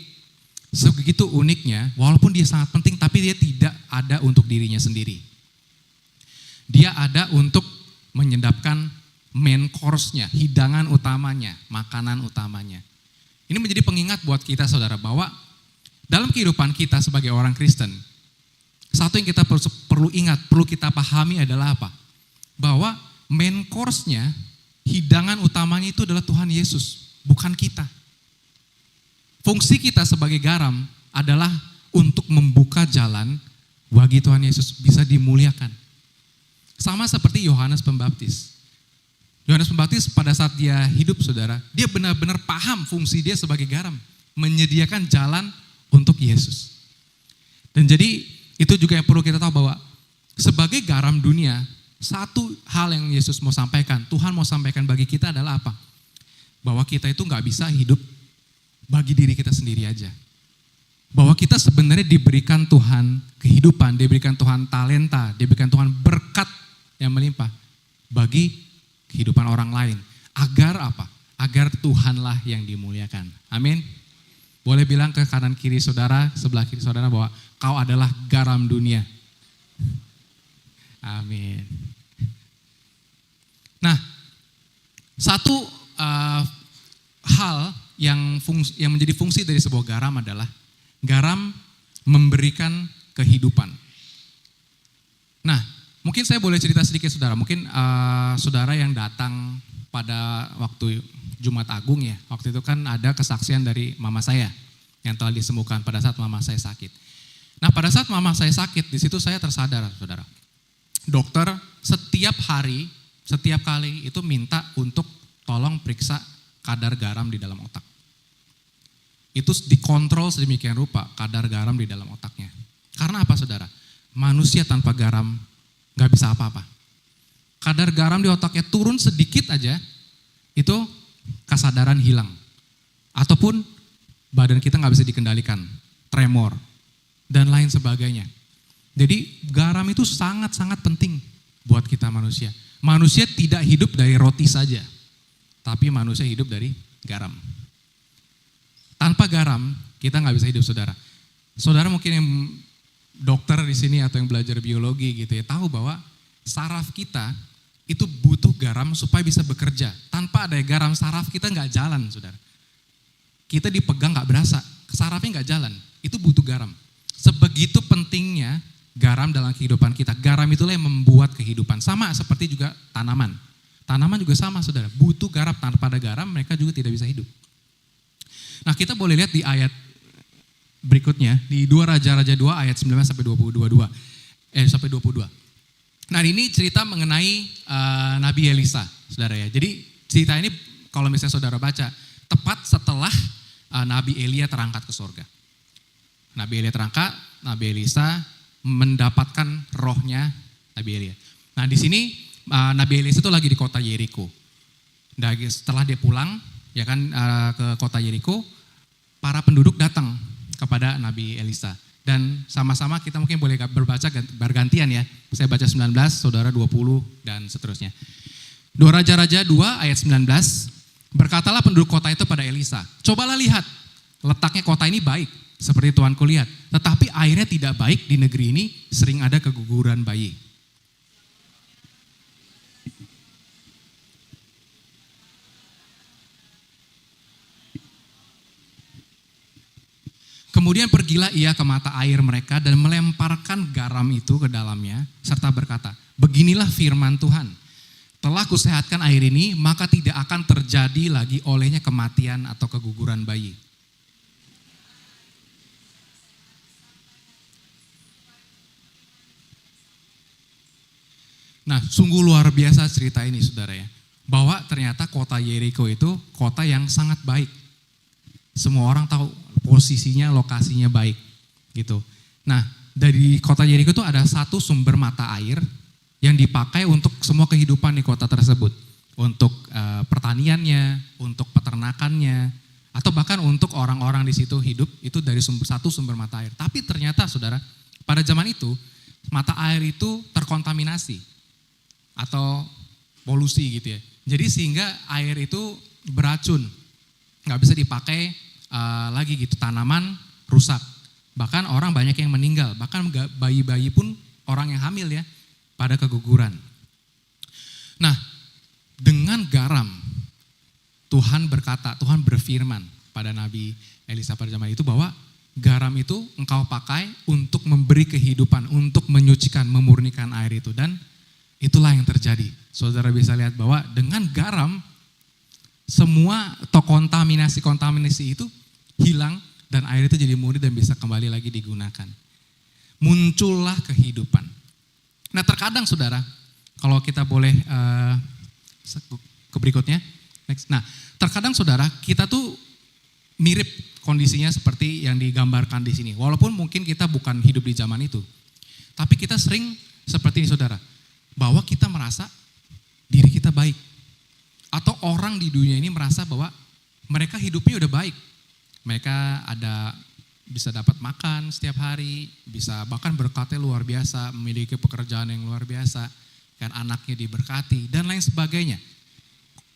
Speaker 3: sebegitu uniknya, walaupun dia sangat penting, tapi dia tidak ada untuk dirinya sendiri. Dia ada untuk menyedapkan main course-nya, hidangan utamanya, makanan utamanya. Ini menjadi pengingat buat kita saudara, bahwa dalam kehidupan kita sebagai orang Kristen, satu yang kita perlu ingat, perlu kita pahami adalah apa? Bahwa main course-nya, hidangan utamanya itu adalah Tuhan Yesus, bukan kita. Fungsi kita sebagai garam adalah untuk membuka jalan bagi Tuhan Yesus bisa dimuliakan. Sama seperti Yohanes Pembaptis. Yohanes Pembaptis pada saat dia hidup saudara, dia benar-benar paham fungsi dia sebagai garam, menyediakan jalan untuk Yesus. Dan jadi itu juga yang perlu kita tahu, bahwa sebagai garam dunia, satu hal yang Yesus mau sampaikan, Tuhan mau sampaikan bagi kita adalah apa? Bahwa kita itu gak bisa hidup bagi diri kita sendiri aja. Bahwa kita sebenarnya diberikan Tuhan kehidupan, diberikan Tuhan talenta, diberikan Tuhan berkat yang melimpah bagi kehidupan orang lain. Agar apa? Agar Tuhanlah yang dimuliakan. Amin. Boleh bilang ke kanan kiri saudara, sebelah kiri saudara, bahwa kau adalah garam dunia. Amin. Nah, satu hal yang menjadi fungsi dari sebuah garam adalah garam memberikan kehidupan. Nah, mungkin saya boleh cerita sedikit saudara. Mungkin saudara yang datang pada waktu Jumat Agung ya, waktu itu kan ada kesaksian dari mama saya yang telah disembuhkan pada saat mama saya sakit. Nah, pada saat mama saya sakit, di situ saya tersadar saudara. Dokter setiap hari, setiap kali itu minta untuk tolong periksa kadar garam di dalam otak. Itu dikontrol sedemikian rupa kadar garam di dalam otaknya. Karena apa saudara? Manusia tanpa garam gak bisa apa-apa. Kadar garam di otaknya turun sedikit aja, itu kesadaran hilang. Ataupun badan kita gak bisa dikendalikan, tremor, dan lain sebagainya. Jadi garam itu sangat-sangat penting buat kita manusia. Manusia tidak hidup dari roti saja, tapi manusia hidup dari garam. Tanpa garam kita nggak bisa hidup saudara. Saudara mungkin yang dokter di sini atau yang belajar biologi gitu ya, tahu bahwa saraf kita itu butuh garam supaya bisa bekerja. Tanpa ada garam saraf kita nggak jalan saudara. Kita dipegang nggak berasa, sarafnya nggak jalan. Itu butuh garam. Sebegitu pentingnya garam dalam kehidupan kita. Garam itulah yang membuat kehidupan. Sama seperti juga tanaman. Tanaman juga sama saudara, butuh garam. Tanpa ada garam mereka juga tidak bisa hidup. Nah, kita boleh lihat di ayat berikutnya, di 2 Raja-Raja 2 ayat 19 sampai 22. Nah, ini cerita mengenai Nabi Elisa, saudara ya. Jadi cerita ini kalau misalnya saudara baca, tepat setelah Nabi Elia terangkat ke surga. Nabi Elia terangkat, Nabi Elisa mendapatkan rohnya Nabi Elia. Nah, di sini Nabi Elisa itu lagi di kota Yeriko. Setelah dia pulang ya kan ke kota Yeriko, para penduduk datang kepada Nabi Elisa. Dan sama-sama kita mungkin boleh berbaca bergantian ya. Saya baca 19, saudara 20 dan seterusnya. 2 Raja-Raja 2 ayat 19, berkatalah penduduk kota itu pada Elisa, cobalah lihat, letaknya kota ini baik, seperti Tuanku lihat. Tetapi airnya tidak baik di negeri ini, sering ada keguguran bayi. Kemudian pergilah ia ke mata air mereka dan melemparkan garam itu ke dalamnya, serta berkata, beginilah firman Tuhan, telah kusehatkan air ini, maka tidak akan terjadi lagi olehnya kematian atau keguguran bayi. Nah, sungguh luar biasa cerita ini saudara ya. bahwa ternyata kota Yeriko itu kota yang sangat baik. Semua orang tahu posisinya, lokasinya baik gitu. Nah, dari kota Yeriko itu ada satu sumber mata air yang dipakai untuk semua kehidupan di kota tersebut. Untuk pertaniannya, untuk peternakannya, atau bahkan untuk orang-orang di situ hidup itu dari satu sumber mata air. Tapi ternyata saudara, pada zaman itu mata air itu terkontaminasi atau polusi gitu ya. Jadi sehingga air itu beracun, nggak bisa dipakai lagi gitu, tanaman rusak. Bahkan orang banyak yang meninggal, bahkan bayi-bayi pun orang yang hamil ya pada keguguran. Nah, dengan garam Tuhan berkata, Tuhan berfirman pada Nabi Elisa pada zaman itu bahwa garam itu engkau pakai untuk memberi kehidupan, untuk menyucikan, memurnikan air itu. Dan itulah yang terjadi. Saudara bisa lihat bahwa dengan garam semua kontaminasi itu hilang dan air itu jadi murni dan bisa kembali lagi digunakan. Muncullah kehidupan. Nah, terkadang saudara, kalau kita boleh ke berikutnya. Next. Nah, terkadang saudara, kita tuh mirip kondisinya seperti yang digambarkan di sini. Walaupun mungkin kita bukan hidup di zaman itu. Tapi kita sering seperti ini saudara, bahwa kita merasa diri kita baik. Atau orang di dunia ini merasa bahwa mereka hidupnya udah baik. Mereka bisa dapat makan setiap hari, bisa bahkan berkatnya luar biasa, memiliki pekerjaan yang luar biasa, kan anaknya diberkati dan lain sebagainya.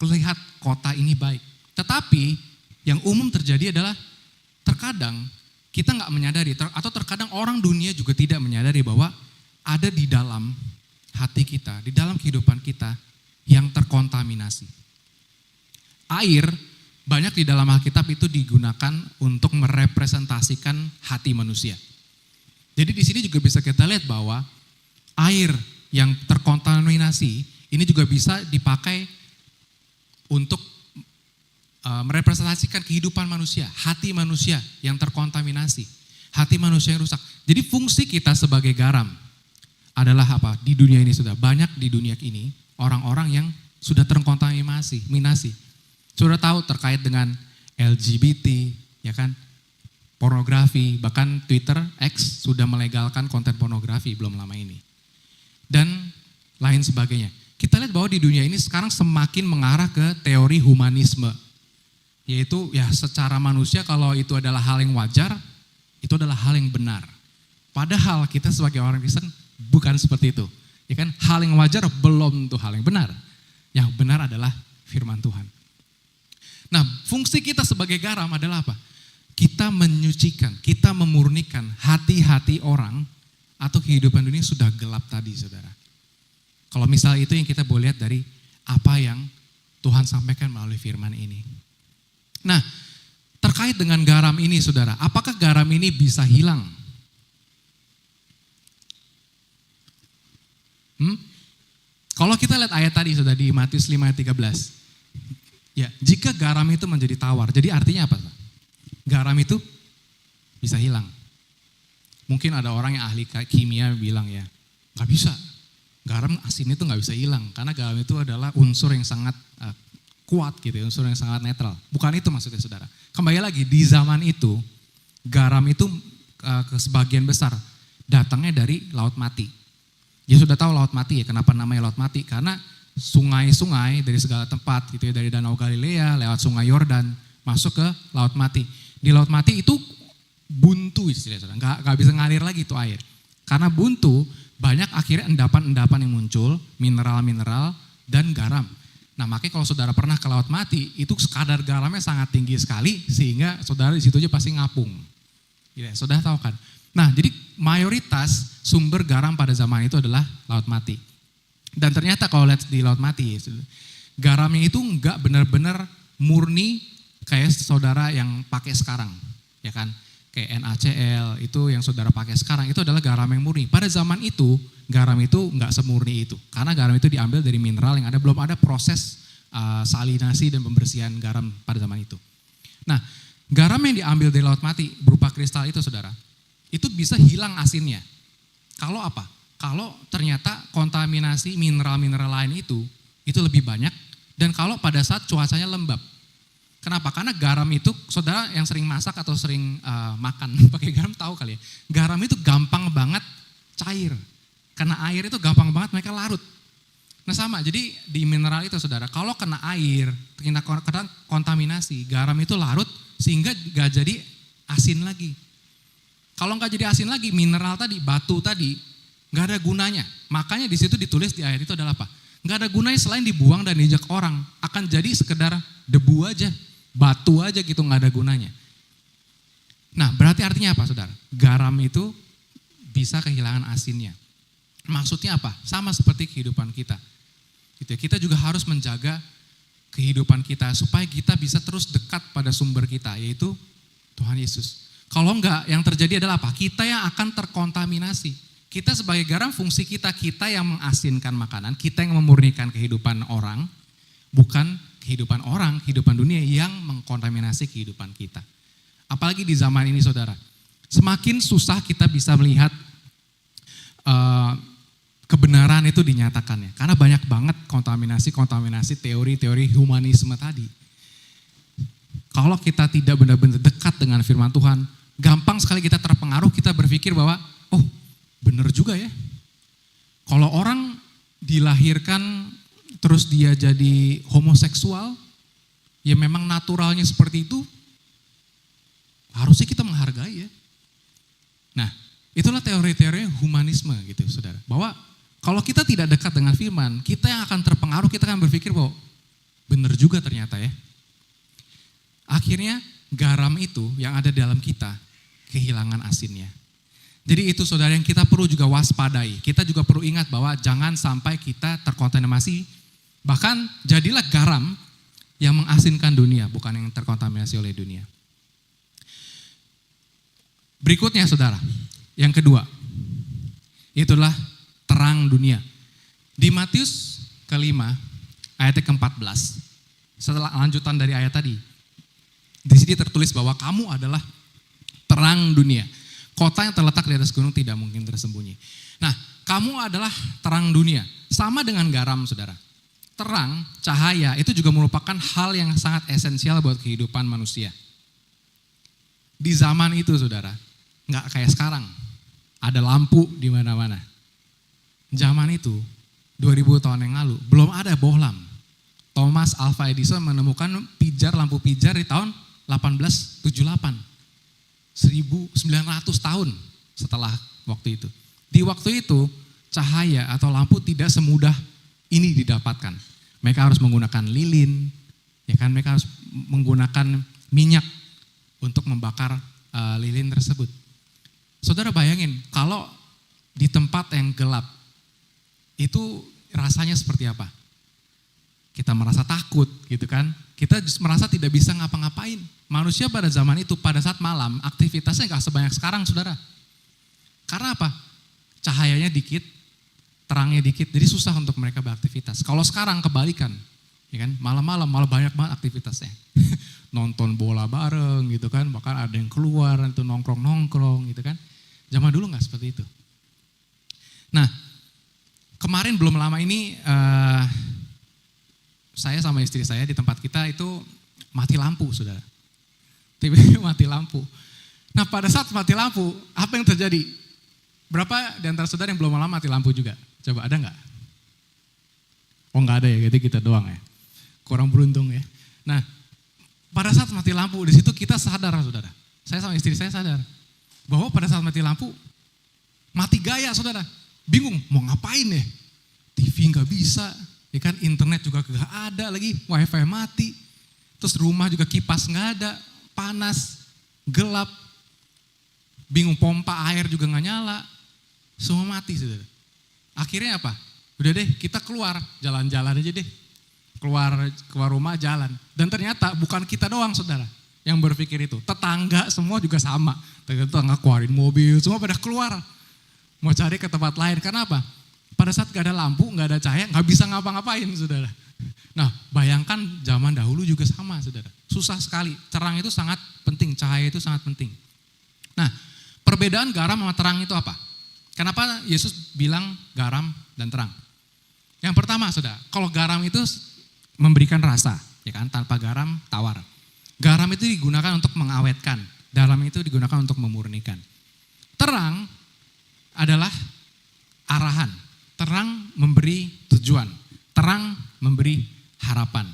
Speaker 3: Lihat kota ini baik. Tetapi yang umum terjadi adalah terkadang kita nggak menyadari atau terkadang orang dunia juga tidak menyadari bahwa ada di dalam hati kita, di dalam kehidupan kita yang terkontaminasi. Air banyak di dalam Alkitab itu digunakan untuk merepresentasikan hati manusia. Jadi di sini juga bisa kita lihat bahwa air yang terkontaminasi ini juga bisa dipakai untuk merepresentasikan kehidupan manusia, hati manusia yang terkontaminasi, hati manusia yang rusak. Jadi fungsi kita sebagai garam adalah apa? Di dunia ini sudah banyak di dunia ini orang-orang yang sudah terkontaminasi, sudah tahu terkait dengan LGBT, ya kan, pornografi, bahkan Twitter X sudah melegalkan konten pornografi belum lama ini, dan lain sebagainya. Kita lihat bahwa di dunia ini sekarang semakin mengarah ke teori humanisme, yaitu ya secara manusia kalau itu adalah hal yang wajar, itu adalah hal yang benar. Padahal kita sebagai orang Kristen bukan seperti itu, ya kan? Hal yang wajar belum tentu hal yang benar. Yang benar adalah firman Tuhan. Nah, fungsi kita sebagai garam adalah apa? Kita menyucikan, kita memurnikan hati-hati orang atau kehidupan dunia sudah gelap tadi, saudara. Kalau misalnya itu yang kita boleh lihat dari apa yang Tuhan sampaikan melalui firman ini. Nah, terkait dengan garam ini saudara, apakah garam ini bisa hilang? Kalau kita lihat ayat tadi sudah di Matius 5 ayat 13. Ya, jika garam itu menjadi tawar, jadi artinya apa? Garam itu bisa hilang. Mungkin ada orang yang ahli kimia bilang ya, gak bisa. Garam asin itu gak bisa hilang, karena garam itu adalah unsur yang sangat kuat gitu, unsur yang sangat netral. Bukan itu maksudnya saudara. Kembali lagi, di zaman itu, garam itu ke sebagian besar datangnya dari Laut Mati. Ya sudah tahu Laut Mati ya, kenapa namanya Laut Mati? Karena sungai-sungai dari segala tempat gitu ya, dari Danau Galilea, lewat Sungai Yordan, masuk ke Laut Mati. Di Laut Mati itu buntu istilahnya, nggak bisa ngalir lagi itu air. Karena buntu, banyak akhirnya endapan-endapan yang muncul, mineral-mineral dan garam. Nah, makanya kalau saudara pernah ke Laut Mati, itu kadar garamnya sangat tinggi sekali, sehingga saudara di situ aja pasti ngapung. Ya, saudara tahu kan? Nah, jadi mayoritas sumber garam pada zaman itu adalah Laut Mati. Dan ternyata kalau lihat di Laut Mati, garamnya itu enggak benar-benar murni kayak saudara yang pakai sekarang, ya kan? Kayak NaCl itu yang saudara pakai sekarang itu adalah garam yang murni. Pada zaman itu garam itu enggak semurni itu, karena garam itu diambil dari mineral yang ada, belum ada proses salinasi dan pembersihan garam pada zaman itu. Nah, garam yang diambil dari Laut Mati berupa kristal itu saudara, itu bisa hilang asinnya. Kalau apa? Kalau ternyata kontaminasi mineral-mineral lain itu lebih banyak Dan kalau pada saat cuacanya lembab. Kenapa? Karena garam itu, saudara yang sering masak atau sering makan pakai garam tahu kali ya. Garam itu gampang banget cair. Karena air itu gampang banget mereka larut. Nah sama, jadi di mineral itu saudara, kalau kena air, kena kontaminasi, garam itu larut sehingga gak jadi asin lagi. Kalau gak jadi asin lagi, mineral tadi, batu tadi, gak ada gunanya. Makanya di situ ditulis di air itu adalah apa? Gak ada gunanya selain dibuang dan diinjak orang, akan jadi sekedar debu aja, batu aja gitu, gak ada gunanya. Nah berarti artinya apa saudara? Garam itu bisa kehilangan asinnya. Maksudnya apa? Sama seperti kehidupan kita. Gitu ya. Kita juga harus menjaga kehidupan kita supaya kita bisa terus dekat pada sumber kita, yaitu Tuhan Yesus. Kalau enggak, yang terjadi adalah apa? Kita yang akan terkontaminasi. Kita sebagai garam, fungsi kita yang mengasinkan makanan, kita yang memurnikan kehidupan orang, bukan kehidupan orang, kehidupan dunia yang mengkontaminasi kehidupan kita. Apalagi di zaman ini saudara, semakin susah kita bisa melihat kebenaran itu dinyatakannya. Karena banyak banget kontaminasi teori-teori humanisme tadi. Kalau kita tidak benar-benar dekat dengan firman Tuhan, gampang sekali kita terpengaruh, kita berpikir bahwa, oh benar juga ya. Kalau orang dilahirkan terus dia jadi homoseksual, ya memang naturalnya seperti itu, harusnya kita menghargai ya. Nah, itulah teori-teori humanisme gitu saudara. Bahwa kalau kita tidak dekat dengan firman, kita yang akan terpengaruh, kita akan berpikir bahwa benar juga ternyata ya. Akhirnya garam itu yang ada dalam kita kehilangan asinnya. Jadi itu saudara yang kita perlu juga waspadai. Kita juga perlu ingat bahwa jangan sampai kita terkontaminasi. Bahkan jadilah garam yang mengasinkan dunia, bukan yang terkontaminasi oleh dunia. Berikutnya saudara, yang kedua, itulah terang dunia. Di Matius ke-5 ayat ke-14, setelah lanjutan dari ayat tadi, di sini tertulis bahwa kamu adalah terang dunia. Kota yang terletak di atas gunung tidak mungkin tersembunyi. Nah, kamu adalah terang dunia. Sama dengan garam saudara. Terang, cahaya itu juga merupakan hal yang sangat esensial buat kehidupan manusia. Di zaman itu saudara, nggak kayak sekarang. Ada lampu di mana-mana. Zaman itu, 2000 tahun yang lalu, belum ada bohlam. Thomas Alva Edison menemukan lampu pijar di tahun 1878. 1900 tahun setelah waktu itu. Di waktu itu, cahaya atau lampu tidak semudah ini didapatkan. Mereka harus menggunakan lilin, ya kan? Mereka harus menggunakan minyak untuk membakar lilin tersebut. Saudara bayangin, kalau di tempat yang gelap, itu rasanya seperti apa? Kita merasa takut gitu kan. Kita merasa tidak bisa ngapa-ngapain. Manusia pada zaman itu, pada saat malam, aktivitasnya gak sebanyak sekarang saudara. Karena apa? Cahayanya dikit, terangnya dikit, jadi susah untuk mereka beraktivitas. Kalau sekarang kebalikan, ya kan? Malam-malam malah banyak banget aktivitasnya. Nonton bola bareng gitu kan, bahkan ada yang keluar, itu nongkrong-nongkrong gitu kan. Zaman dulu gak seperti itu. Nah, kemarin belum lama ini saya sama istri saya di tempat kita itu mati lampu saudara. Tiba-tiba mati lampu. Nah pada saat mati lampu, apa yang terjadi? Berapa di antara saudara yang belum lama mati lampu juga? Coba ada nggak? Oh nggak ada ya, jadi kita doang ya. Kurang beruntung ya. Nah pada saat mati lampu, di situ kita sadar saudara. Saya sama istri saya sadar bahwa pada saat mati lampu, mati gaya saudara. Bingung mau ngapain ya? TV nggak bisa, ya kan? Internet juga nggak ada lagi, wifi mati. Terus rumah juga kipas nggak ada, panas, gelap. Bingung, pompa air juga nggak nyala, semua mati saudara. Akhirnya apa? Udah deh kita keluar, jalan-jalan aja deh. Keluar rumah jalan. Dan ternyata bukan kita doang saudara yang berpikir itu. Tetangga semua juga sama. Tetangga keluarin mobil, semua pada keluar. Mau cari ke tempat lain, karena apa? Pada saat gak ada lampu, gak ada cahaya, gak bisa ngapa-ngapain saudara. Nah bayangkan zaman dahulu juga sama saudara. Susah sekali, terang itu sangat penting, cahaya itu sangat penting. Nah perbedaan garam sama terang itu apa? Kenapa Yesus bilang garam dan terang? Yang pertama saudara, kalau garam itu memberikan rasa, ya kan? Tanpa garam tawar. Garam itu digunakan untuk mengawetkan, garam itu digunakan untuk memurnikan. Terang adalah arahan, terang memberi tujuan, terang memberi harapan.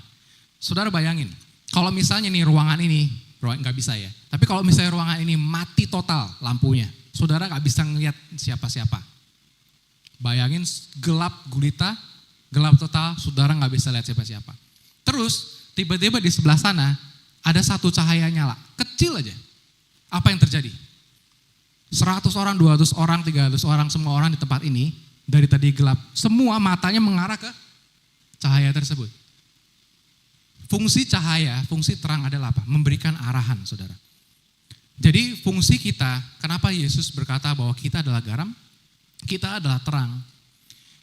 Speaker 3: Saudara bayangin, kalau misalnya nih ruangan ini, nggak bisa ya, tapi kalau misalnya ruangan ini mati total lampunya, saudara nggak bisa ngelihat siapa-siapa. Bayangin gelap gulita, gelap total, saudara nggak bisa lihat siapa-siapa. Terus tiba-tiba di sebelah sana ada satu cahaya nyala, kecil aja. Apa yang terjadi? 100 orang, 200 orang, 300 orang, semua orang di tempat ini dari tadi gelap, semua matanya mengarah ke cahaya tersebut. Fungsi cahaya, fungsi terang adalah apa? Memberikan arahan, saudara. Jadi fungsi kita, kenapa Yesus berkata bahwa kita adalah garam, kita adalah terang.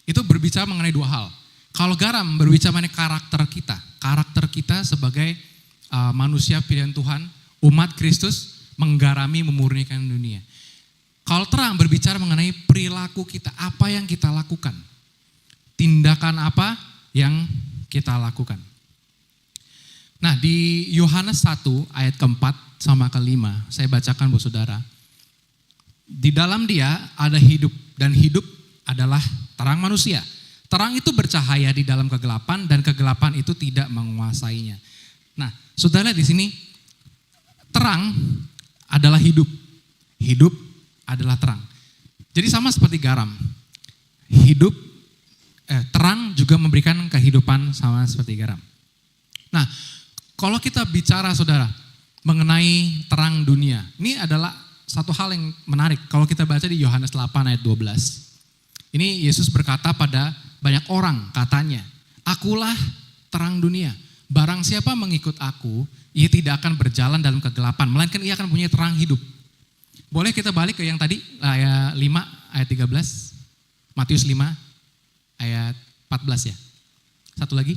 Speaker 3: Itu berbicara mengenai dua hal. Kalau garam berbicara mengenai karakter kita sebagai manusia pilihan Tuhan, umat Kristus menggarami, memurnikan dunia. Kalau terang berbicara mengenai perilaku kita, apa yang kita lakukan, tindakan apa yang kita lakukan. Nah di Yohanes 1 ayat keempat sama kelima, saya bacakan buat saudara. Di dalam dia ada hidup, dan hidup adalah terang manusia. Terang itu bercahaya di dalam kegelapan, dan kegelapan itu tidak menguasainya. Nah, saudara lihat di sini, terang adalah hidup, hidup adalah terang. Jadi sama seperti garam, terang juga memberikan kehidupan sama seperti garam. Nah, kalau kita bicara saudara mengenai terang dunia, ini adalah satu hal yang menarik. Kalau kita baca di Yohanes 8 ayat 12, ini Yesus berkata pada banyak orang, katanya, akulah terang dunia. Barang siapa mengikut aku, ia tidak akan berjalan dalam kegelapan, melainkan ia akan punya terang hidup. Boleh kita balik ke yang tadi, ayat 5 ayat 13, Matius 5 ayat 14 ya. Satu lagi.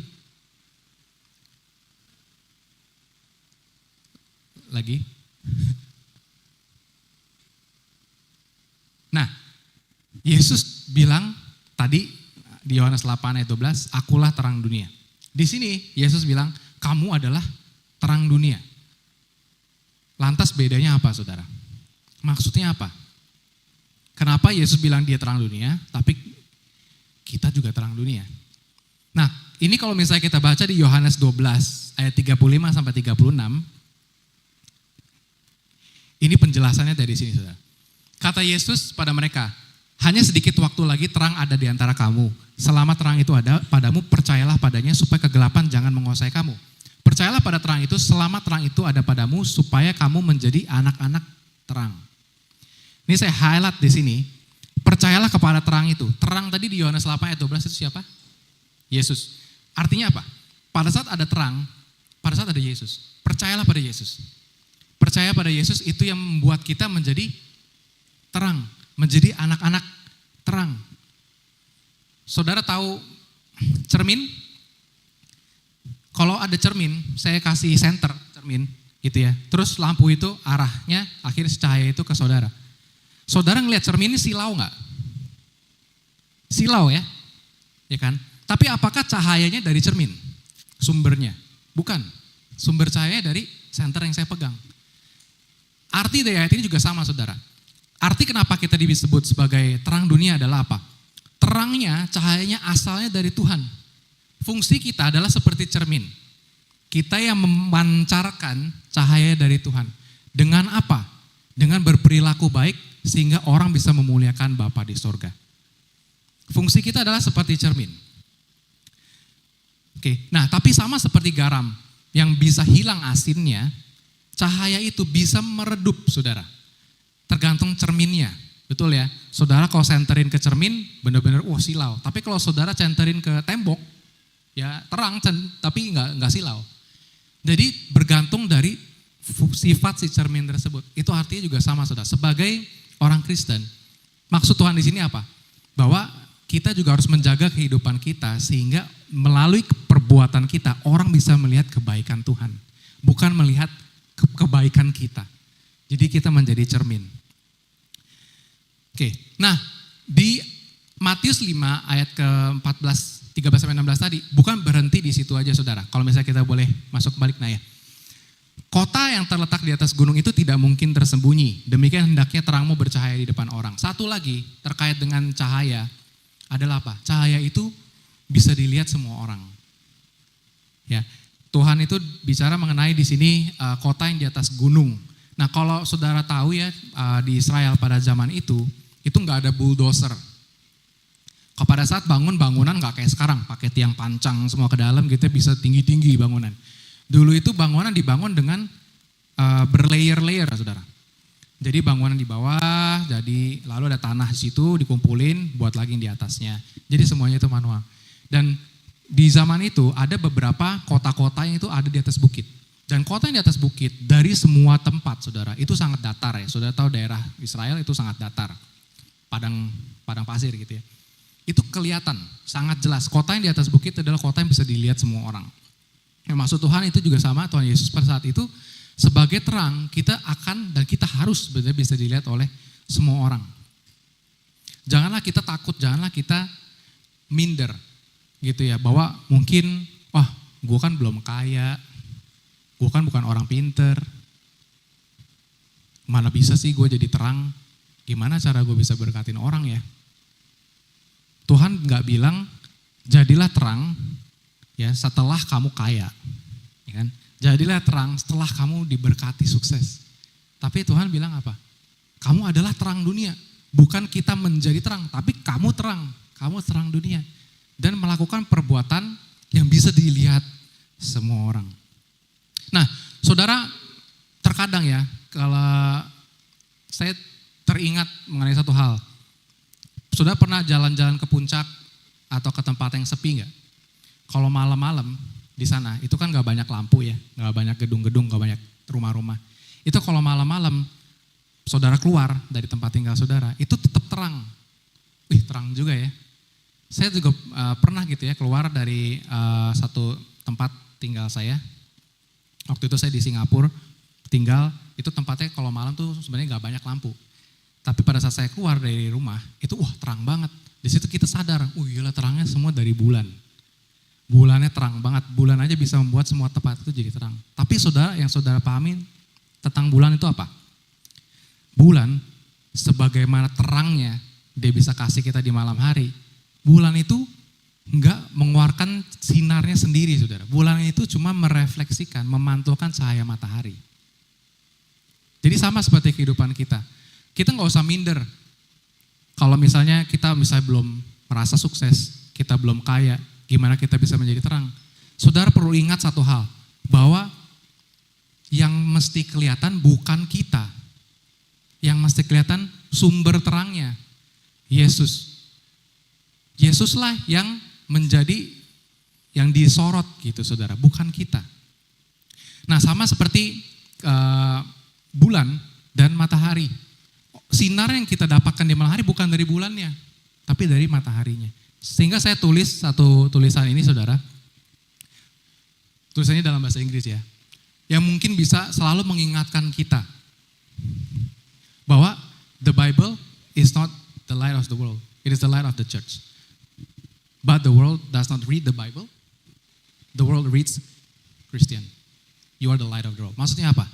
Speaker 3: Lagi. Nah, Yesus bilang tadi di Yohanes 8 ayat 12, akulah terang dunia. Di sini Yesus bilang, kamu adalah terang dunia. Lantas bedanya apa, saudara? Maksudnya apa? Kenapa Yesus bilang dia terang dunia, tapi kita juga terang dunia? Nah, ini kalau misalnya kita baca di Yohanes 12 ayat 35 sampai 36, ini penjelasannya dari sini, saudara. Kata Yesus pada mereka, hanya sedikit waktu lagi terang ada di antara kamu. Selama terang itu ada padamu, percayalah padanya supaya kegelapan jangan menguasai kamu. Percayalah pada terang itu selama terang itu ada padamu supaya kamu menjadi anak-anak terang. Ini saya highlight di sini. Percayalah kepada terang itu. Terang tadi di Yohanes 8 ayat 12 itu siapa? Yesus. Artinya apa? Pada saat ada terang, pada saat ada Yesus. Percayalah pada Yesus. Percaya pada Yesus itu yang membuat kita menjadi terang, menjadi anak-anak terang. Saudara tahu cermin? Kalau ada cermin, saya kasih senter cermin gitu ya. Terus lampu itu arahnya akhirnya cahaya itu ke saudara. Saudara ngelihat cermin ini silau nggak? Silau ya, ya kan? Tapi apakah cahayanya dari cermin? Sumbernya? Bukan. Sumber cahaya dari senter yang saya pegang. Arti dari ayat ini juga sama, saudara. Arti kenapa kita disebut sebagai terang dunia adalah apa? Terangnya, cahayanya asalnya dari Tuhan. Fungsi kita adalah seperti cermin. Kita yang memancarkan cahaya dari Tuhan. Dengan apa? Dengan berperilaku baik sehingga orang bisa memuliakan Bapa di sorga. Fungsi kita adalah seperti cermin. Oke, nah tapi sama seperti garam yang bisa hilang asinnya, cahaya itu bisa meredup, saudara. Tergantung cerminnya, betul ya. Saudara kalau senterin ke cermin, benar-benar silau. Tapi kalau saudara senterin ke tembok, ya terang, tapi nggak silau. Jadi bergantung dari sifat si cermin tersebut. Itu artinya juga sama, saudara. Sebagai orang Kristen, maksud Tuhan di sini apa? Bahwa kita juga harus menjaga kehidupan kita sehingga melalui perbuatan kita orang bisa melihat kebaikan Tuhan, bukan melihat kebaikan kita. Jadi kita menjadi cermin. Oke, nah di Matius 5 ayat ke-14 13-16 tadi, bukan berhenti di situ aja saudara. Kalau misalnya kita boleh masuk balik ya. Kota yang terletak di atas gunung itu tidak mungkin tersembunyi. Demikian hendaknya terangmu bercahaya di depan orang. Satu lagi terkait dengan cahaya adalah apa? Cahaya itu bisa dilihat semua orang. Ya, Tuhan itu bicara mengenai di sini kota yang di atas gunung. Nah, kalau saudara tahu ya di Israel pada zaman itu nggak ada bulldozer. Pada saat bangunan nggak kayak sekarang, pakai tiang pancang semua ke dalam gitu bisa tinggi-tinggi bangunan. Dulu itu bangunan dibangun dengan berlayer-layer, saudara. Jadi bangunan di bawah, jadi lalu ada tanah di situ dikumpulin, buat lagi yang di atasnya. Jadi semuanya itu manual. Dan di zaman itu ada beberapa kota-kota yang itu ada di atas bukit. Dan kota yang di atas bukit dari semua tempat, saudara, itu sangat datar ya. Saudara tahu daerah Israel itu sangat datar, padang pasir gitu ya. Itu kelihatan sangat jelas. Kota yang di atas bukit adalah kota yang bisa dilihat semua orang. Yang maksud Tuhan itu juga sama, Tuhan Yesus pada saat itu sebagai terang kita akan dan kita harus sebenarnya bisa dilihat oleh semua orang. Janganlah kita takut, janganlah kita minder gitu ya, bahwa mungkin gue kan belum kaya, gue kan bukan orang pinter, mana bisa sih gue jadi terang, gimana cara gue bisa berkatin orang ya. Tuhan gak bilang jadilah terang ya setelah kamu kaya, ya kan? Jadilah terang setelah kamu diberkati sukses. Tapi Tuhan bilang apa? Kamu adalah terang dunia. Bukan kita menjadi terang, tapi kamu terang dunia. Dan melakukan perbuatan yang bisa dilihat semua orang. Nah, saudara, terkadang ya, kalau saya teringat mengenai satu hal. Saudara pernah jalan-jalan ke puncak atau ke tempat yang sepi nggak? Kalau malam-malam di sana itu kan nggak banyak lampu ya, nggak banyak gedung-gedung, nggak banyak rumah-rumah. Itu kalau malam-malam saudara keluar dari tempat tinggal saudara, itu tetap terang. Terang juga ya. Saya juga pernah gitu ya keluar dari satu tempat tinggal saya. Waktu itu saya di Singapura tinggal, itu tempatnya kalau malam tuh sebenarnya nggak banyak lampu. Tapi pada saat saya keluar dari rumah, itu terang banget. Di situ kita sadar, gila terangnya semua dari bulan. Bulannya terang banget, bulan aja bisa membuat semua tempat itu jadi terang. Tapi saudara, yang saudara pahami tentang bulan itu apa? Bulan, sebagaimana terangnya dia bisa kasih kita di malam hari, bulan itu enggak mengeluarkan sinarnya sendiri, saudara. Bulan itu cuma merefleksikan, memantulkan cahaya matahari. Jadi sama seperti kehidupan kita. Kita nggak usah minder. Kalau misalnya kita belum merasa sukses, kita belum kaya, gimana kita bisa menjadi terang? Saudara perlu ingat satu hal, bahwa yang mesti kelihatan bukan kita. Yang mesti kelihatan sumber terangnya, Yesus. Yesuslah yang menjadi yang disorot gitu saudara, bukan kita. Nah sama seperti bulan dan matahari. Sinar yang kita dapatkan di malam hari bukan dari bulannya, tapi dari mataharinya. Sehingga saya tulis satu tulisan ini saudara. Tulisannya dalam bahasa Inggris ya. Yang mungkin bisa selalu mengingatkan kita bahwa the Bible is not the light of the world. It is the light of the church. But the world does not read the Bible. The world reads Christian. You are the light of the world. Maksudnya apa?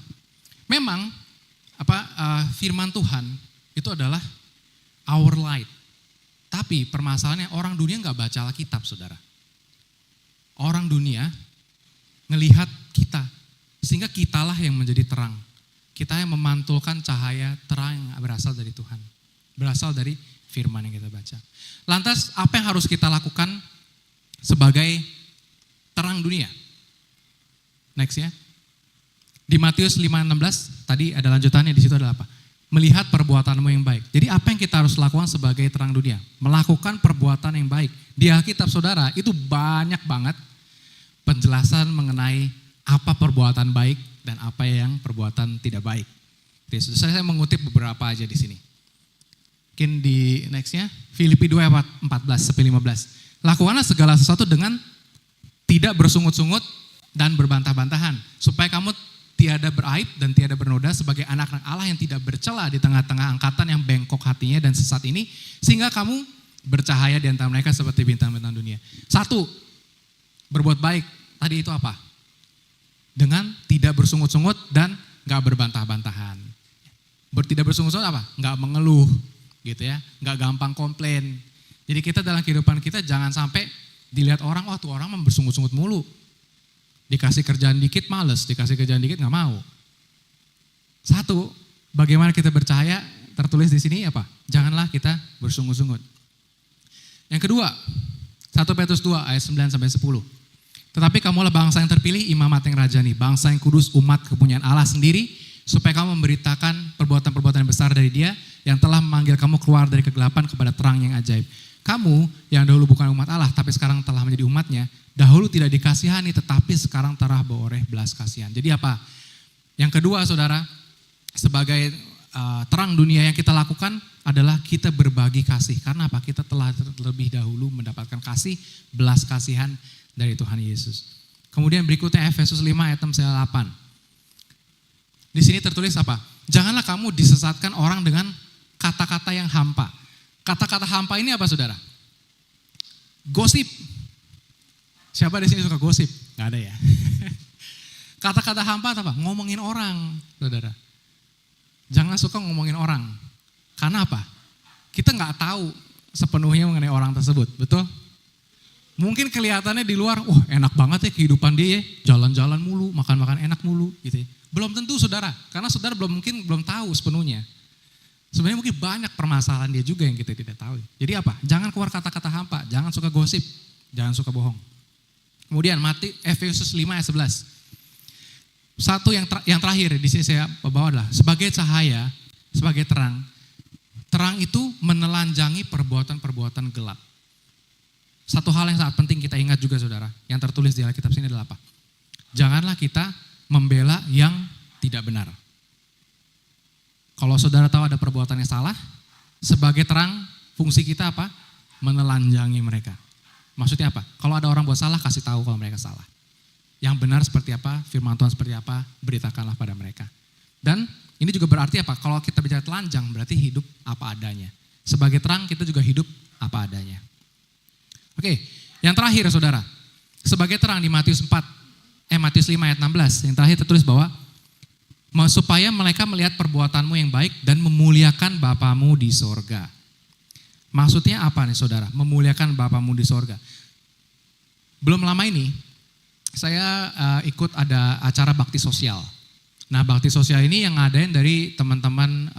Speaker 3: Memang firman Tuhan itu adalah our light. Tapi permasalahannya orang dunia nggak baca Alkitab, saudara. Orang dunia ngelihat kita, sehingga kitalah yang menjadi terang. Kita yang memantulkan cahaya terang yang berasal dari Tuhan, berasal dari firman yang kita baca. Lantas apa yang harus kita lakukan sebagai terang dunia? Next ya. Di Matius 5:16 tadi ada lanjutannya, di situ adalah apa? Melihat perbuatanmu yang baik. Jadi apa yang kita harus lakukan sebagai terang dunia? Melakukan perbuatan yang baik. Di Alkitab saudara itu banyak banget penjelasan mengenai apa perbuatan baik dan apa yang perbuatan tidak baik. Jadi, saya mengutip beberapa aja di sini. Mungkin di nextnya Filipi 2:14-15. Lakukanlah segala sesuatu dengan tidak bersungut-sungut dan berbantah-bantahan, supaya kamu tiada beraib dan tiada bernoda sebagai anak-anak Allah yang tidak bercela di tengah-tengah angkatan yang bengkok hatinya dan sesat ini, sehingga kamu bercahaya di antara mereka seperti bintang-bintang dunia. 1, berbuat baik. Tadi itu apa? Dengan tidak bersungut-sungut dan gak berbantah-bantahan. Tidak bersungut-sungut apa? Gak mengeluh gitu ya, gak gampang komplain. Jadi kita dalam kehidupan kita jangan sampai dilihat orang, tuh orang mah bersungut-sungut mulu. Dikasih kerjaan dikit males, dikasih kerjaan dikit gak mau. 1, bagaimana kita bercahaya, tertulis di sini apa? Janganlah kita bersungut-sungut. Yang kedua, 1 Petrus 2 ayat 9 sampai 10. Tetapi kamulah bangsa yang terpilih, imamat yang rajani, bangsa yang kudus, umat kepunyaan Allah sendiri, supaya kamu memberitakan perbuatan-perbuatan yang besar dari Dia yang telah memanggil kamu keluar dari kegelapan kepada terang yang ajaib. Kamu yang dahulu bukan umat Allah tapi sekarang telah menjadi umatnya, dahulu tidak dikasihani tetapi sekarang telah beroleh belas kasihan. Jadi apa? Yang kedua saudara, sebagai terang dunia yang kita lakukan adalah kita berbagi kasih. Karena apa? Kita telah terlebih dahulu mendapatkan kasih, belas kasihan dari Tuhan Yesus. Kemudian berikutnya Efesus 5 ayat 8. Di sini tertulis apa? Janganlah kamu disesatkan orang dengan kata-kata yang hampa. Kata-kata hampa ini apa saudara? Gosip. Siapa di sini suka gosip? Gak ada ya. Kata-kata hampa apa? Ngomongin orang, saudara. Jangan suka ngomongin orang. Karena apa? Kita gak tahu sepenuhnya mengenai orang tersebut, betul? Mungkin kelihatannya di luar, enak banget ya kehidupan dia, jalan-jalan mulu, makan-makan enak mulu, gitu ya. Belum tentu saudara, karena saudara belum tahu sepenuhnya. Sebenarnya mungkin banyak permasalahan dia juga yang kita tidak tahu. Jadi apa? Jangan keluar kata-kata hampa, jangan suka gosip, jangan suka bohong. Kemudian Efesus 5 ayat 11. Satu yang terakhir di sini saya bawa adalah sebagai cahaya, sebagai terang. Terang itu menelanjangi perbuatan-perbuatan gelap. Satu hal yang sangat penting kita ingat juga saudara, yang tertulis di Alkitab sini adalah apa? Janganlah kita membela yang tidak benar. Kalau saudara tahu ada perbuatan yang salah, sebagai terang fungsi kita apa? Menelanjangi mereka. Maksudnya apa? Kalau ada orang buat salah, kasih tahu kalau mereka salah. Yang benar seperti apa, firman Tuhan seperti apa, beritakanlah pada mereka. Dan ini juga berarti apa? Kalau kita bicara telanjang, berarti hidup apa adanya. Sebagai terang kita juga hidup apa adanya. Oke, yang terakhir saudara. Sebagai terang di Matius 5 ayat 16. Yang terakhir tertulis bahwa supaya mereka melihat perbuatanmu yang baik dan memuliakan Bapamu di sorga. Maksudnya apa nih saudara? Memuliakan Bapamu di sorga. Belum lama ini saya ikut ada acara bakti sosial. Nah bakti sosial ini yang ngadain dari teman-teman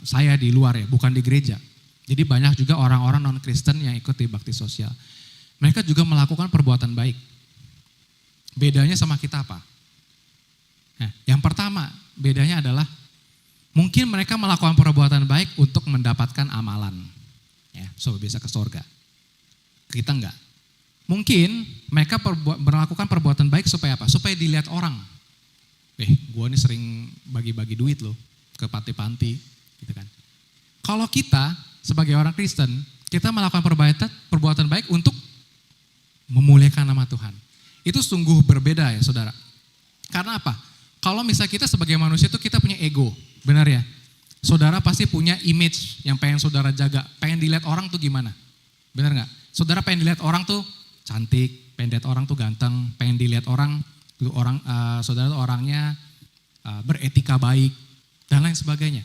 Speaker 3: saya di luar ya, bukan di gereja. Jadi banyak juga orang-orang non-Kristen yang ikut di bakti sosial. Mereka juga melakukan perbuatan baik. Bedanya sama kita apa? Nah, yang pertama bedanya adalah mungkin mereka melakukan perbuatan baik untuk mendapatkan amalan. Ya, so bisa ke surga. Kita enggak. Mungkin mereka melakukan perbuatan baik supaya apa? Supaya dilihat orang. Gua nih sering bagi-bagi duit loh ke panti-panti gitu kan. Kalau kita sebagai orang Kristen, kita melakukan perbuatan baik untuk memuliakan nama Tuhan. Itu sungguh berbeda ya saudara. Karena apa? Kalau misalnya kita sebagai manusia itu kita punya ego, benar ya? Saudara pasti punya image yang pengen saudara jaga, pengen dilihat orang tuh gimana? Benar gak? Saudara pengen dilihat orang tuh cantik, pengen dilihat orang tuh ganteng, pengen dilihat orang saudara tuh orangnya beretika baik, dan lain sebagainya.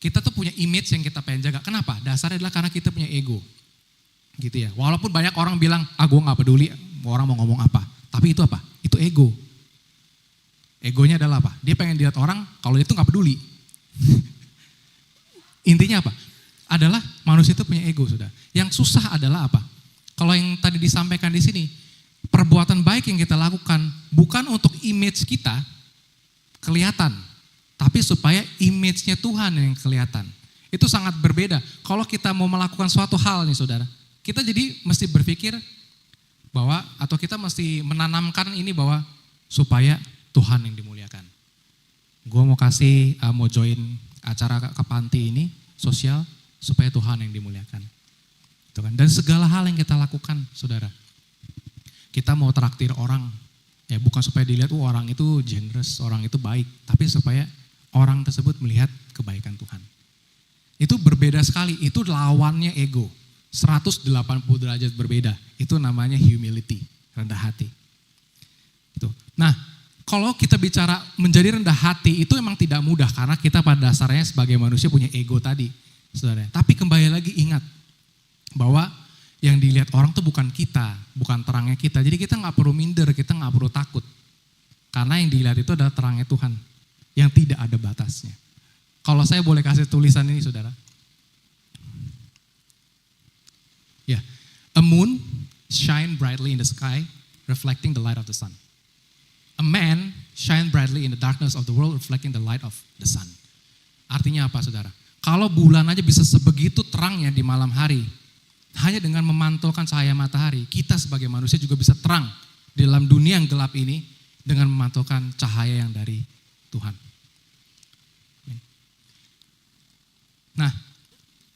Speaker 3: Kita tuh punya image yang kita pengen jaga. Kenapa? Dasarnya adalah karena kita punya ego. Gitu ya. Walaupun banyak orang bilang, gue gak peduli orang mau ngomong apa. Tapi itu apa? Itu ego. Egonya adalah apa? Dia pengen dilihat orang kalau dia tuh gak peduli. Intinya apa? Adalah manusia itu punya ego sudah. Yang susah adalah apa? Kalau yang tadi disampaikan di sini, perbuatan baik yang kita lakukan bukan untuk image kita kelihatan. Tapi supaya image-nya Tuhan yang kelihatan. Itu sangat berbeda. Kalau kita mau melakukan suatu hal nih saudara, kita jadi mesti berpikir bahwa, atau kita mesti menanamkan ini bahwa supaya Tuhan yang dimuliakan. Gue mau join acara ke panti ini, sosial, supaya Tuhan yang dimuliakan. Itu kan? Dan segala hal yang kita lakukan saudara. Kita mau traktir orang, ya bukan supaya dilihat orang itu generous, orang itu baik, tapi supaya orang tersebut melihat kebaikan Tuhan. Itu berbeda sekali, itu lawannya ego.
Speaker 4: 180 derajat berbeda. Itu namanya humility, rendah hati. Itu. Nah, kalau kita bicara menjadi rendah hati itu emang tidak mudah karena kita pada dasarnya sebagai manusia punya ego tadi, saudara. Tapi kembali lagi ingat bahwa yang dilihat orang tuh bukan kita, bukan terangnya kita. Jadi kita nggak perlu minder, kita nggak perlu takut. Karena yang dilihat itu adalah terangnya Tuhan yang tidak ada batasnya. Kalau saya boleh kasih tulisan ini, saudara. Ya, a moon shine brightly in the sky, reflecting the light of the sun. A man shine brightly in the darkness of the world, reflecting the light of the sun. Artinya apa, saudara? Kalau bulan aja bisa sebegitu terangnya di malam hari, hanya dengan memantulkan cahaya matahari, kita sebagai manusia juga bisa terang di dalam dunia yang gelap ini dengan memantulkan cahaya yang dari Tuhan. Nah,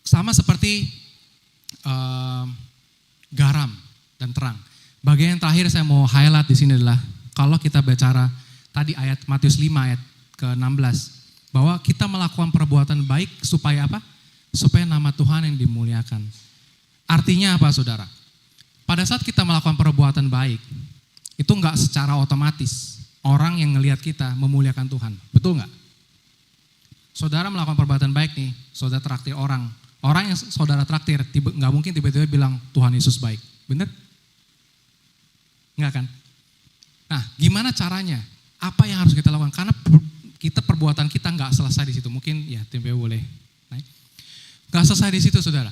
Speaker 4: sama seperti garam dan terang. Bagian yang terakhir saya mau highlight di sini adalah kalau kita bicara tadi ayat Matius 5 ayat ke-16 bahwa kita melakukan perbuatan baik supaya apa? Supaya nama Tuhan yang dimuliakan. Artinya apa, saudara? Pada saat kita melakukan perbuatan baik, itu enggak secara otomatis orang yang ngelihat kita memuliakan Tuhan. Betul enggak? Saudara melakukan perbuatan baik nih, saudara traktir orang. Orang yang saudara traktir, enggak mungkin tiba-tiba bilang Tuhan Yesus baik. Benar? Enggak kan? Nah, gimana caranya? Apa yang harus kita lakukan? Karena perbuatan kita enggak selesai di situ. Mungkin ya tim boleh naik. Enggak selesai di situ, saudara.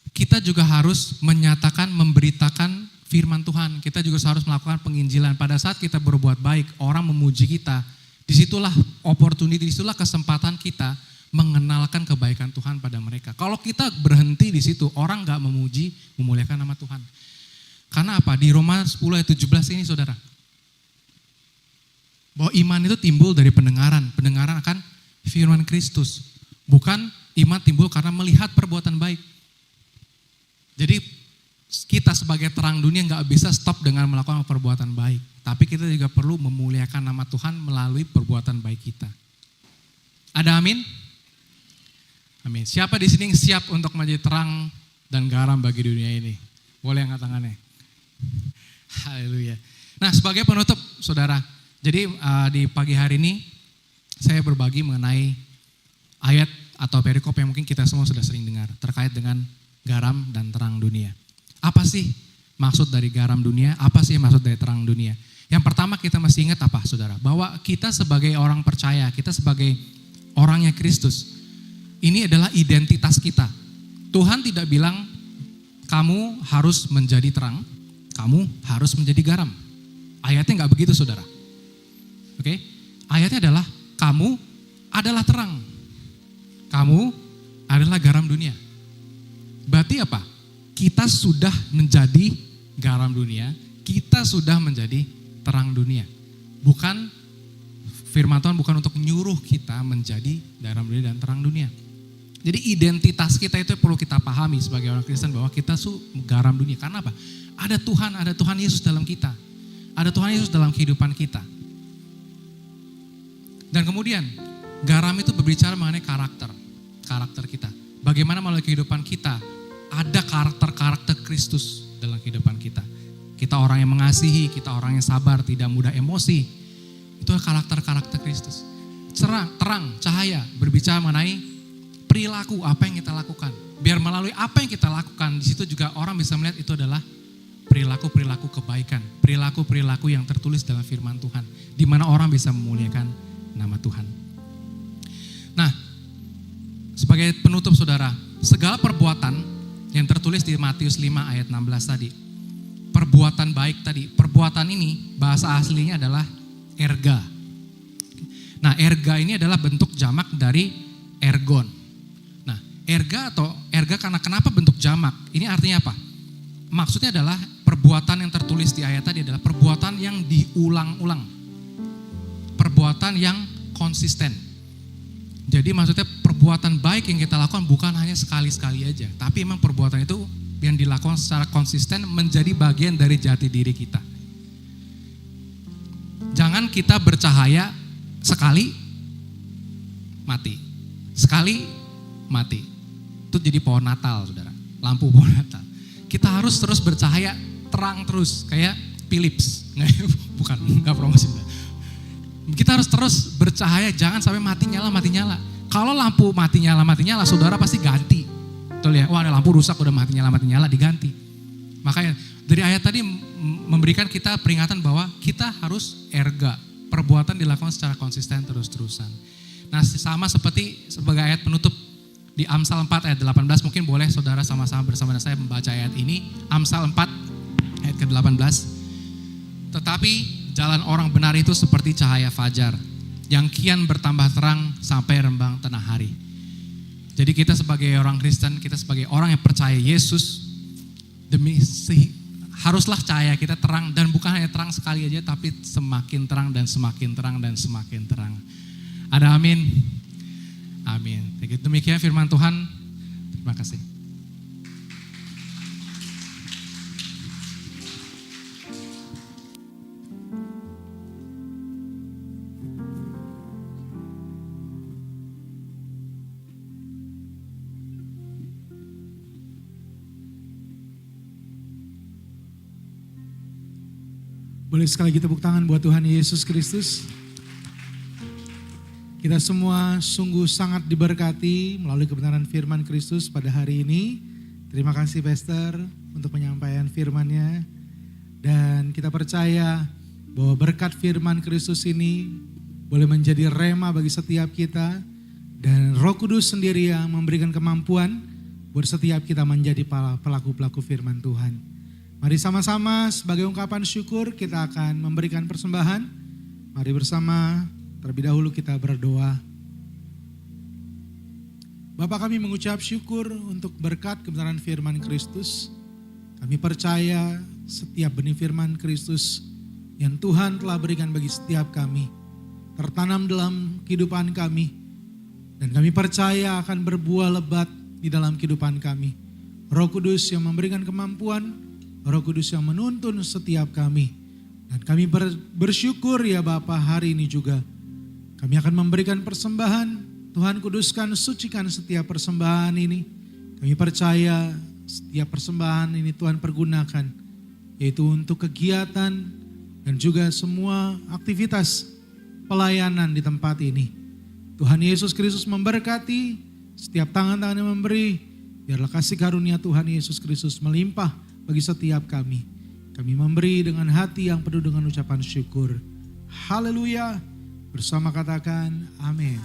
Speaker 4: Kita juga harus menyatakan, memberitakan firman Tuhan. Kita juga harus melakukan penginjilan. Pada saat kita berbuat baik, orang memuji kita, disitulah opportunity, disitulah kesempatan kita mengenalkan kebaikan Tuhan pada mereka. Kalau kita berhenti di situ, orang gak memuji, memuliakan nama Tuhan. Karena apa? Di Roma 10 ayat 17 ini, saudara, bahwa iman itu timbul dari pendengaran akan firman Kristus. Bukan iman timbul karena melihat perbuatan baik. Jadi kita sebagai terang dunia gak bisa stop dengan melakukan perbuatan baik. Tapi kita juga perlu memuliakan nama Tuhan melalui perbuatan baik kita. Ada amin? Amin. Siapa di sini yang siap untuk menjadi terang dan garam bagi dunia ini? Boleh angkat tangannya. Haleluya. Nah, sebagai penutup, saudara. Jadi di pagi hari ini saya berbagi mengenai ayat atau perikop yang mungkin kita semua sudah sering dengar terkait dengan garam dan terang dunia. Apa sih maksud dari garam dunia? Apa sih maksud dari terang dunia? Yang pertama kita mesti ingat apa, saudara? Bahwa kita sebagai orang percaya, kita sebagai orangnya Kristus, ini adalah identitas kita. Tuhan tidak bilang kamu harus menjadi terang, kamu harus menjadi garam. Ayatnya nggak begitu, saudara. Oke? Ayatnya adalah kamu adalah terang, kamu adalah garam dunia. Berarti apa? Kita sudah menjadi garam dunia, kita sudah menjadi terang dunia. Bukan, firman Tuhan bukan untuk nyuruh kita menjadi garam dunia dan terang dunia. Jadi identitas kita itu perlu kita pahami sebagai orang Kristen bahwa kita garam dunia. Karena apa? Ada Tuhan Yesus dalam kita. Ada Tuhan Yesus dalam kehidupan kita. Dan kemudian garam itu berbicara mengenai karakter kita. Bagaimana melalui kehidupan kita ada karakter Kristus dalam kehidupan kita. Kita orang yang mengasihi, kita orang yang sabar, tidak mudah emosi. Itu karakter Kristus. Terang, cahaya, berbicara mengenai perilaku apa yang kita lakukan. Biar melalui apa yang kita lakukan, di situ juga orang bisa melihat itu adalah perilaku kebaikan, perilaku yang tertulis dalam firman Tuhan, di mana orang bisa memuliakan nama Tuhan. Nah, sebagai penutup, saudara, segala perbuatan yang tertulis di Matius 5 ayat 16 tadi, perbuatan baik tadi, perbuatan ini bahasa aslinya adalah erga. Nah, erga ini adalah bentuk jamak dari ergon. Nah, erga karena kenapa bentuk jamak? Ini artinya apa? Maksudnya adalah perbuatan yang tertulis di ayat tadi adalah perbuatan yang diulang-ulang. Perbuatan yang konsisten. Jadi maksudnya perbuatan baik yang kita lakukan bukan hanya sekali-sekali aja. Tapi memang perbuatan itu yang dilakukan secara konsisten menjadi bagian dari jati diri kita. Jangan kita bercahaya sekali mati. Sekali mati. Itu jadi pohon Natal, saudara. lampu pohon Natal. Kita harus terus bercahaya terang terus kayak Philips. Bukan, enggak promosi. Kita harus terus bercahaya, jangan sampai mati nyala. Kalau lampu mati nyala, saudara pasti ganti. Betul ya? Wah, ada lampu rusak udah mati nyala diganti. Makanya dari ayat tadi memberikan kita peringatan bahwa kita harus erga, perbuatan dilakukan secara konsisten terus-terusan. Nah, sama seperti sebagai ayat penutup di Amsal 4 ayat 18, mungkin boleh saudara sama-sama bersama saya membaca ayat ini. Amsal 4 ayat ke-18. Tetapi jalan orang benar itu seperti cahaya fajar yang kian bertambah terang sampai rembang tengah hari. Jadi kita sebagai orang Kristen, kita sebagai orang yang percaya Yesus, haruslah cahaya kita terang, dan bukan hanya terang sekali aja, tapi semakin terang dan semakin terang dan semakin terang. Ada amin? Amin. Demikian firman Tuhan. Terima kasih.
Speaker 1: Boleh sekali kita tepuk tangan buat Tuhan Yesus Kristus. Kita semua sungguh sangat diberkati melalui kebenaran firman Kristus pada hari ini. Terima kasih Pastor untuk penyampaian firman-Nya. Dan kita percaya bahwa berkat firman Kristus ini boleh menjadi rema bagi setiap kita. Dan Roh Kudus sendiri yang memberikan kemampuan buat setiap kita menjadi pelaku-pelaku firman Tuhan. Mari sama-sama sebagai ungkapan syukur kita akan memberikan persembahan. Mari bersama terlebih dahulu kita berdoa. Bapa, kami mengucap syukur untuk berkat kebenaran firman Kristus. Kami percaya setiap benih firman Kristus yang Tuhan telah berikan bagi setiap kami tertanam dalam kehidupan kami. Dan kami percaya akan berbuah lebat di dalam kehidupan kami. Roh Kudus yang memberikan kemampuan, Roh Kudus yang menuntun setiap kami. Dan kami bersyukur ya Bapa, hari ini juga kami akan memberikan persembahan. Tuhan kuduskan, sucikan setiap persembahan ini. Kami percaya setiap persembahan ini Tuhan pergunakan, yaitu untuk kegiatan dan juga semua aktivitas pelayanan di tempat ini. Tuhan Yesus Kristus memberkati setiap tangan-tangan yang memberi. Biarlah kasih karunia Tuhan Yesus Kristus melimpah bagi setiap kami. Kami memberi dengan hati yang penuh dengan ucapan syukur. Haleluya. Bersama katakan amin.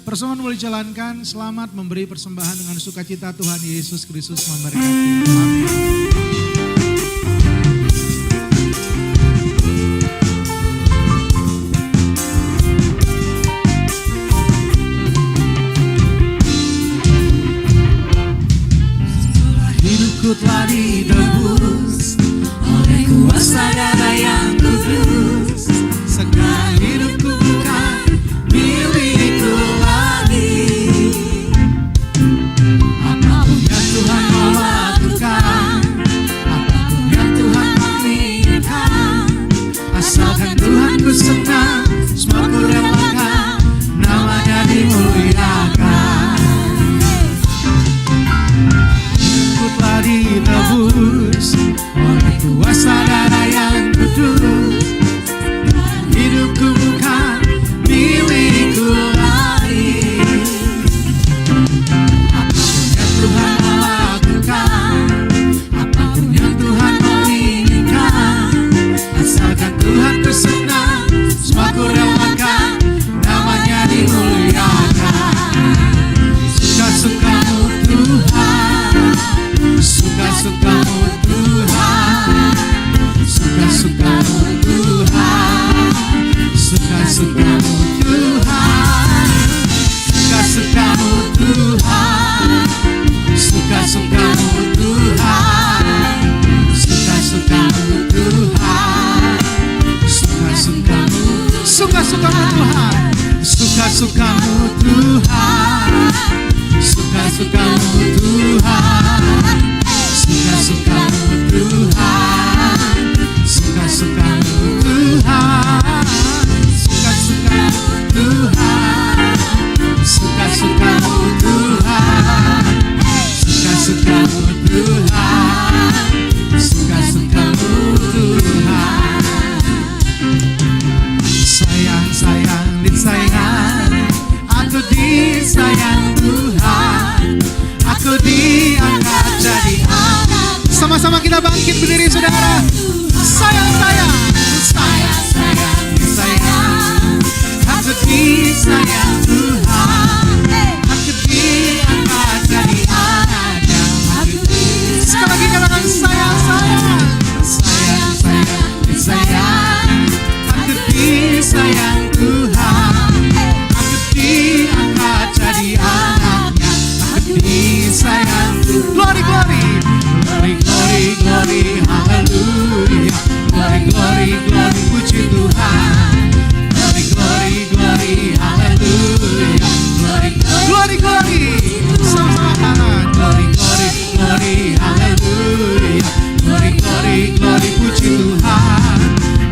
Speaker 1: Persembahan boleh jalankan. Selamat memberi persembahan dengan sukacita. Tuhan Yesus Kristus memberkati. Amin.
Speaker 2: Telah ditebus oleh kuasa darah yang kudus. Sekarang hidupku bukan milikku lagi. Apapun yang Tuhan mau lakukan, apapun yang Tuhan mau inginkan, asalkan Tuhan ku senang, semua ku relakan, namanya dimuliakan. Telah ditebus oleh kuasa darah yang kudus. Hidupku bukan milikku lagi. Apapun yang Tuhan mau lakukan, apapun yang Tuhan mau inginkan, asalkan Tuhan ku senang, semua ku relakan, namanya dimuliakan. Suka-sukamu Tuhan, suka-sukamu Tuhan, suka-sukamu Tuhan, suka-sukamu Tuhan, suka-sukamu Tuhan, suka-sukamu Tuhan, suka-sukamu Tuhan, suka-sukamu Tuhan, suka-sukamu Tuhan, suka-sukamu Tuhan, suka-sukamu Tuhan, suka-sukamu Tuhan, suka-sukamu Tuhan, suka-sukamu Tuhan,
Speaker 1: Sama-sama kita bangkit berdiri saudara. Sayang, sayang, sayang, sayang, sayang. Aku disayang Tuhan. Aku diangkat jadi anaknya. Sekali lagi katakan sayang, sayang, sayang, sayang, sayang. Aku disayang Tuhan. Aku diangkat jadi anaknya. Aku disayang Tuhan. Glory, glory. Glory, glory, glory, haleluya. Glory, glory, glory, puji Tuhan. Glory, glory, glory, haleluya. Glory, glory, glory, sama-sama tangan. Glory, glory, glory, haleluya. Glory, glory, glory, puji Tuhan.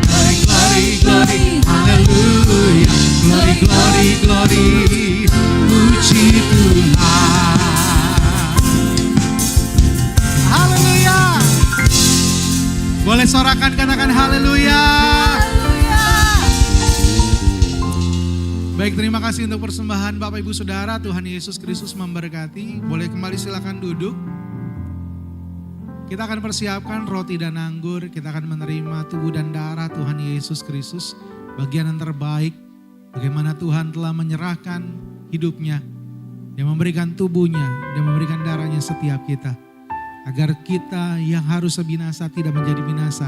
Speaker 1: Glory, glory, glory, haleluya. Glory, glory, glory, puji Tuhan. Haleluya. Boleh sorakan, katakan haleluya. Baik, terima kasih untuk persembahan Bapak Ibu Saudara. Tuhan Yesus Kristus memberkati. Boleh kembali silakan duduk. Kita akan persiapkan roti dan anggur. Kita akan menerima tubuh dan darah Tuhan Yesus Kristus. Bagian yang terbaik. Bagaimana Tuhan telah menyerahkan hidupnya. Dia memberikan tubuhnya. Dia memberikan darahnya setiap kita. Agar kita yang harus binasa tidak menjadi binasa.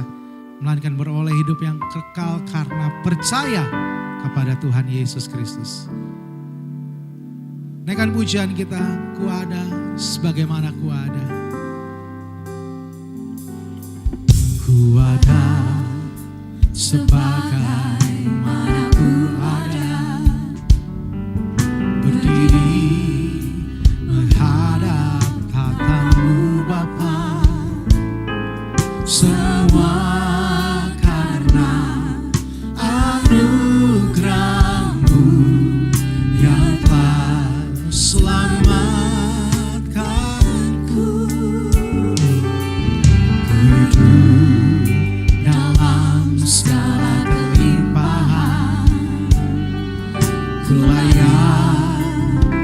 Speaker 1: Melainkan beroleh hidup yang kekal karena percaya kepada Tuhan Yesus Kristus. Naikkan pujian kita, ku ada sebagaimana ku ada. Ku ada sebagaimana ku ada. Berdiri menghadap tatamu Bapa. Semua karena anugerah-Mu yang telah selamatkanku. Hidup dalam segala kelimpahan, ku layak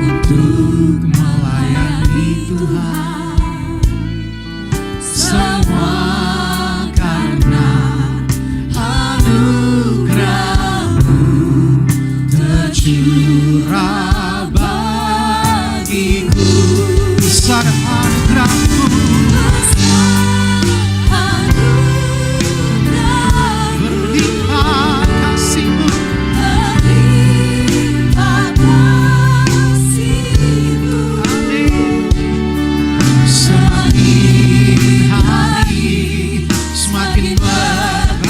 Speaker 1: untuk melayani Tuhan. Semua karena anugerah-Mu tercurah bagiku. Besar anugerah-Mu, berlimpah kasih-Mu, amin. Semakin hari semakin bertambah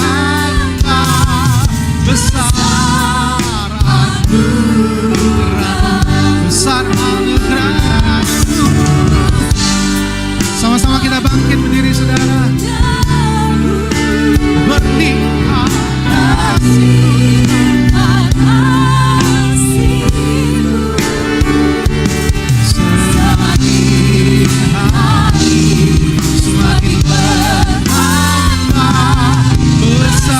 Speaker 1: besar anugerah-Mu, besar anugerah-Mu. Sama-sama kita bangkit berdiri saudara. Berlimpah semakin hari semakin bertambah besar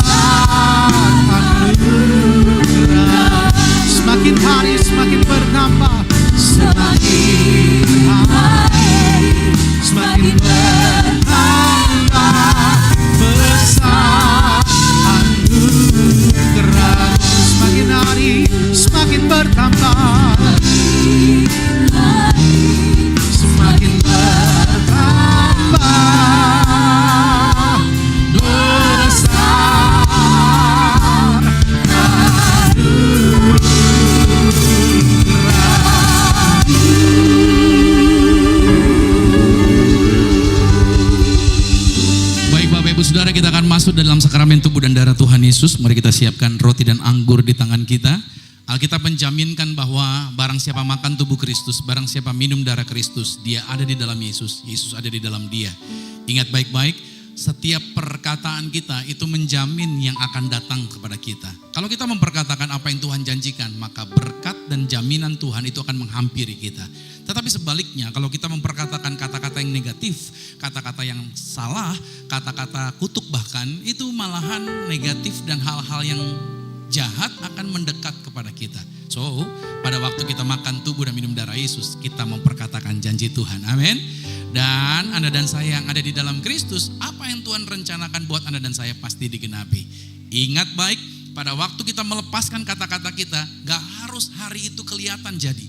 Speaker 1: anugerah. Semakin hari semakin bertambah, semakin hari semakin bertambah besar anugerah. Semakin hari semakin bertambah, semakin bertambah besar anugerah.
Speaker 5: Baik Bapak Ibu Saudara, kita akan masuk dalam sakramen tubuh dan darah Tuhan Yesus. Mari kita siapkan roti dan anggur di tangan kita. Alkitab menjaminkan bahwa barang siapa makan tubuh Kristus, barang siapa minum darah Kristus, dia ada di dalam Yesus, Yesus ada di dalam dia. Ingat baik-baik, setiap perkataan kita itu menjamin yang akan datang kepada kita. Kalau kita memperkatakan apa yang Tuhan janjikan, maka berkat dan jaminan Tuhan itu akan menghampiri kita. Tetapi sebaliknya, kalau kita memperkatakan kata-kata yang negatif, kata-kata yang salah, kata-kata kutuk bahkan, itu malahan negatif dan hal-hal yang jahat akan mendekat kepada kita. So, pada waktu kita makan tubuh dan minum darah Yesus, kita memperkatakan janji Tuhan. Amin. Dan Anda dan saya yang ada di dalam Kristus, apa yang Tuhan rencanakan buat Anda dan saya pasti digenapi. Ingat baik, pada waktu kita melepaskan kata-kata kita, gak harus hari itu kelihatan jadi.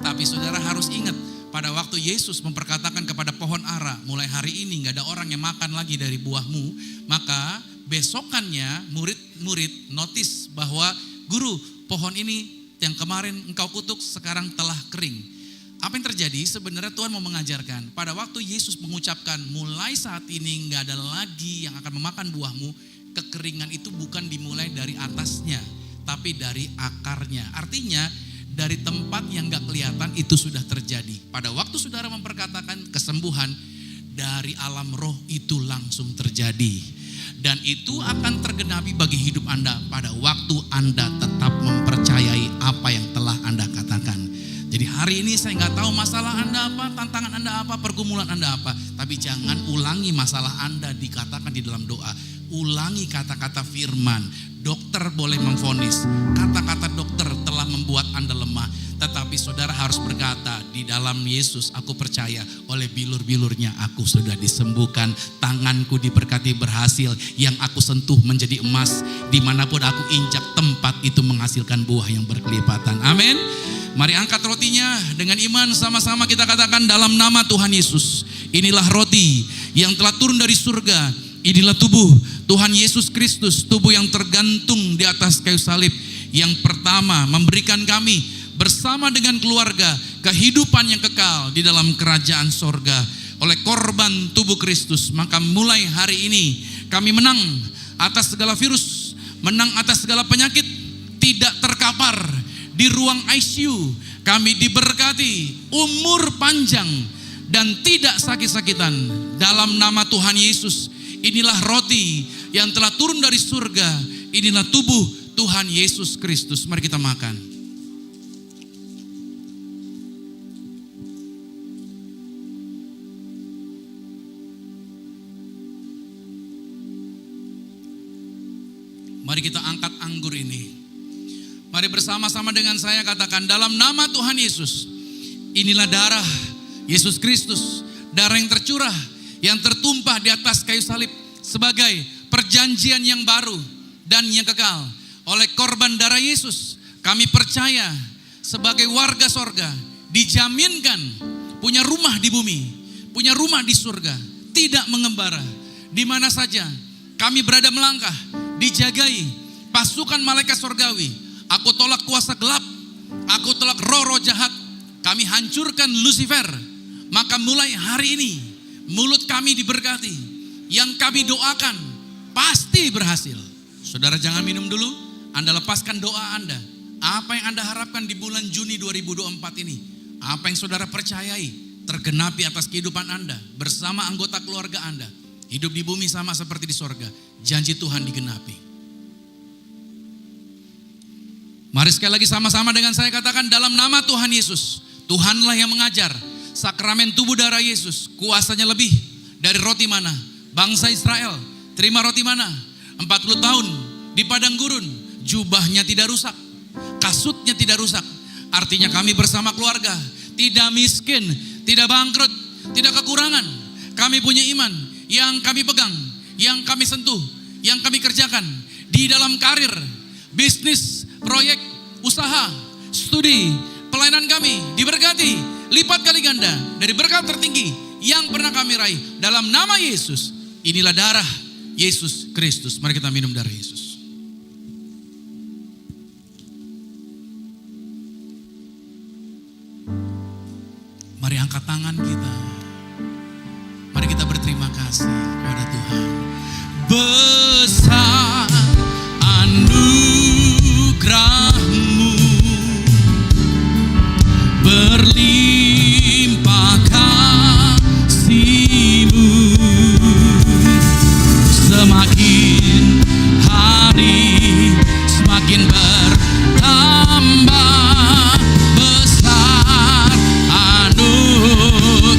Speaker 5: Tapi saudara harus ingat, pada waktu Yesus memperkatakan kepada pohon ara, mulai hari ini gak ada orang yang makan lagi dari buahmu, maka besokannya murid-murid notice bahwa guru, pohon ini yang kemarin engkau kutuk sekarang telah kering. Apa yang terjadi? Sebenarnya Tuhan mau mengajarkan, pada waktu Yesus mengucapkan mulai saat ini gak ada lagi yang akan memakan buahmu, kekeringan itu bukan dimulai dari atasnya, tapi dari akarnya. Artinya dari tempat yang gak kelihatan itu sudah terjadi. Pada waktu saudara memperkatakan kesembuhan, dari alam roh itu langsung terjadi. Dan itu akan tergenapi bagi hidup Anda pada waktu Anda tetap mempercayai apa yang telah Anda katakan. Jadi hari ini saya nggak tahu masalah Anda apa, tantangan Anda apa, pergumulan Anda apa. Tapi jangan ulangi masalah Anda dikatakan di dalam doa. Ulangi kata-kata firman. Dokter boleh memvonis, kata-kata dokter telah membuat Anda lemah. Tetapi saudara harus berkata, di dalam Yesus aku percaya, oleh bilur-bilurnya aku sudah disembuhkan. Tanganku diberkati berhasil, yang aku sentuh menjadi emas. Dimanapun aku injak, tempat itu menghasilkan buah yang berkelipatan. Amin. Mari angkat rotinya dengan iman, sama-sama kita katakan dalam nama Tuhan Yesus. Inilah roti yang telah turun dari surga. Inilah tubuh Tuhan Yesus Kristus, tubuh yang tergantung di atas kayu salib, yang pertama memberikan kami bersama dengan keluarga kehidupan yang kekal di dalam kerajaan sorga. Oleh korban tubuh Kristus, maka mulai hari ini kami menang atas segala virus, menang atas segala penyakit, tidak terkapar di ruang ICU. Kami diberkati umur panjang dan tidak sakit-sakitan dalam nama Tuhan Yesus. Inilah roti yang telah turun dari surga. Inilah tubuh Tuhan Yesus Kristus. Mari kita makan. Mari kita angkat anggur ini. Mari bersama-sama dengan saya katakan dalam nama Tuhan Yesus. Inilah darah Yesus Kristus, darah yang tercurah, yang tertumpah di atas kayu salib sebagai perjanjian yang baru dan yang kekal. Oleh korban darah Yesus, kami percaya sebagai warga sorga dijaminkan punya rumah di bumi, punya rumah di surga, tidak mengembara. Di mana saja kami berada melangkah, dijagai pasukan malaikat sorgawi. Aku tolak kuasa gelap, aku tolak roh-roh jahat, kami hancurkan Lucifer. Maka mulai hari ini mulut kami diberkati, yang kami doakan pasti berhasil. Saudara jangan minum dulu, Anda lepaskan doa Anda. Apa yang Anda harapkan di bulan Juni 2024 ini, apa yang saudara percayai tergenapi atas kehidupan Anda bersama anggota keluarga Anda. Hidup di bumi sama seperti di sorga, janji Tuhan digenapi. Mari sekali lagi sama-sama dengan saya katakan dalam nama Tuhan Yesus. Tuhanlah yang mengajar. Sakramen tubuh darah Yesus, kuasanya lebih dari roti mana? Bangsa Israel terima roti mana? 40 tahun di padang gurun, jubahnya tidak rusak, kasutnya tidak rusak. Artinya kami bersama keluarga tidak miskin, tidak bangkrut, tidak kekurangan. Kami punya iman yang kami pegang, yang kami sentuh, yang kami kerjakan di dalam karir, bisnis, proyek, usaha, studi, pelayanan kami diberkati lipat kali ganda dari berkat tertinggi yang pernah kami raih dalam nama Yesus. Inilah darah Yesus Kristus. Mari kita minum darah Yesus. Mari angkat tangan kita. Mari kita berterima kasih kepada Tuhan. Besar anugerah-Mu, berlimpah kasih-Mu, semakin hari semakin bertambah besar anugerah-Mu.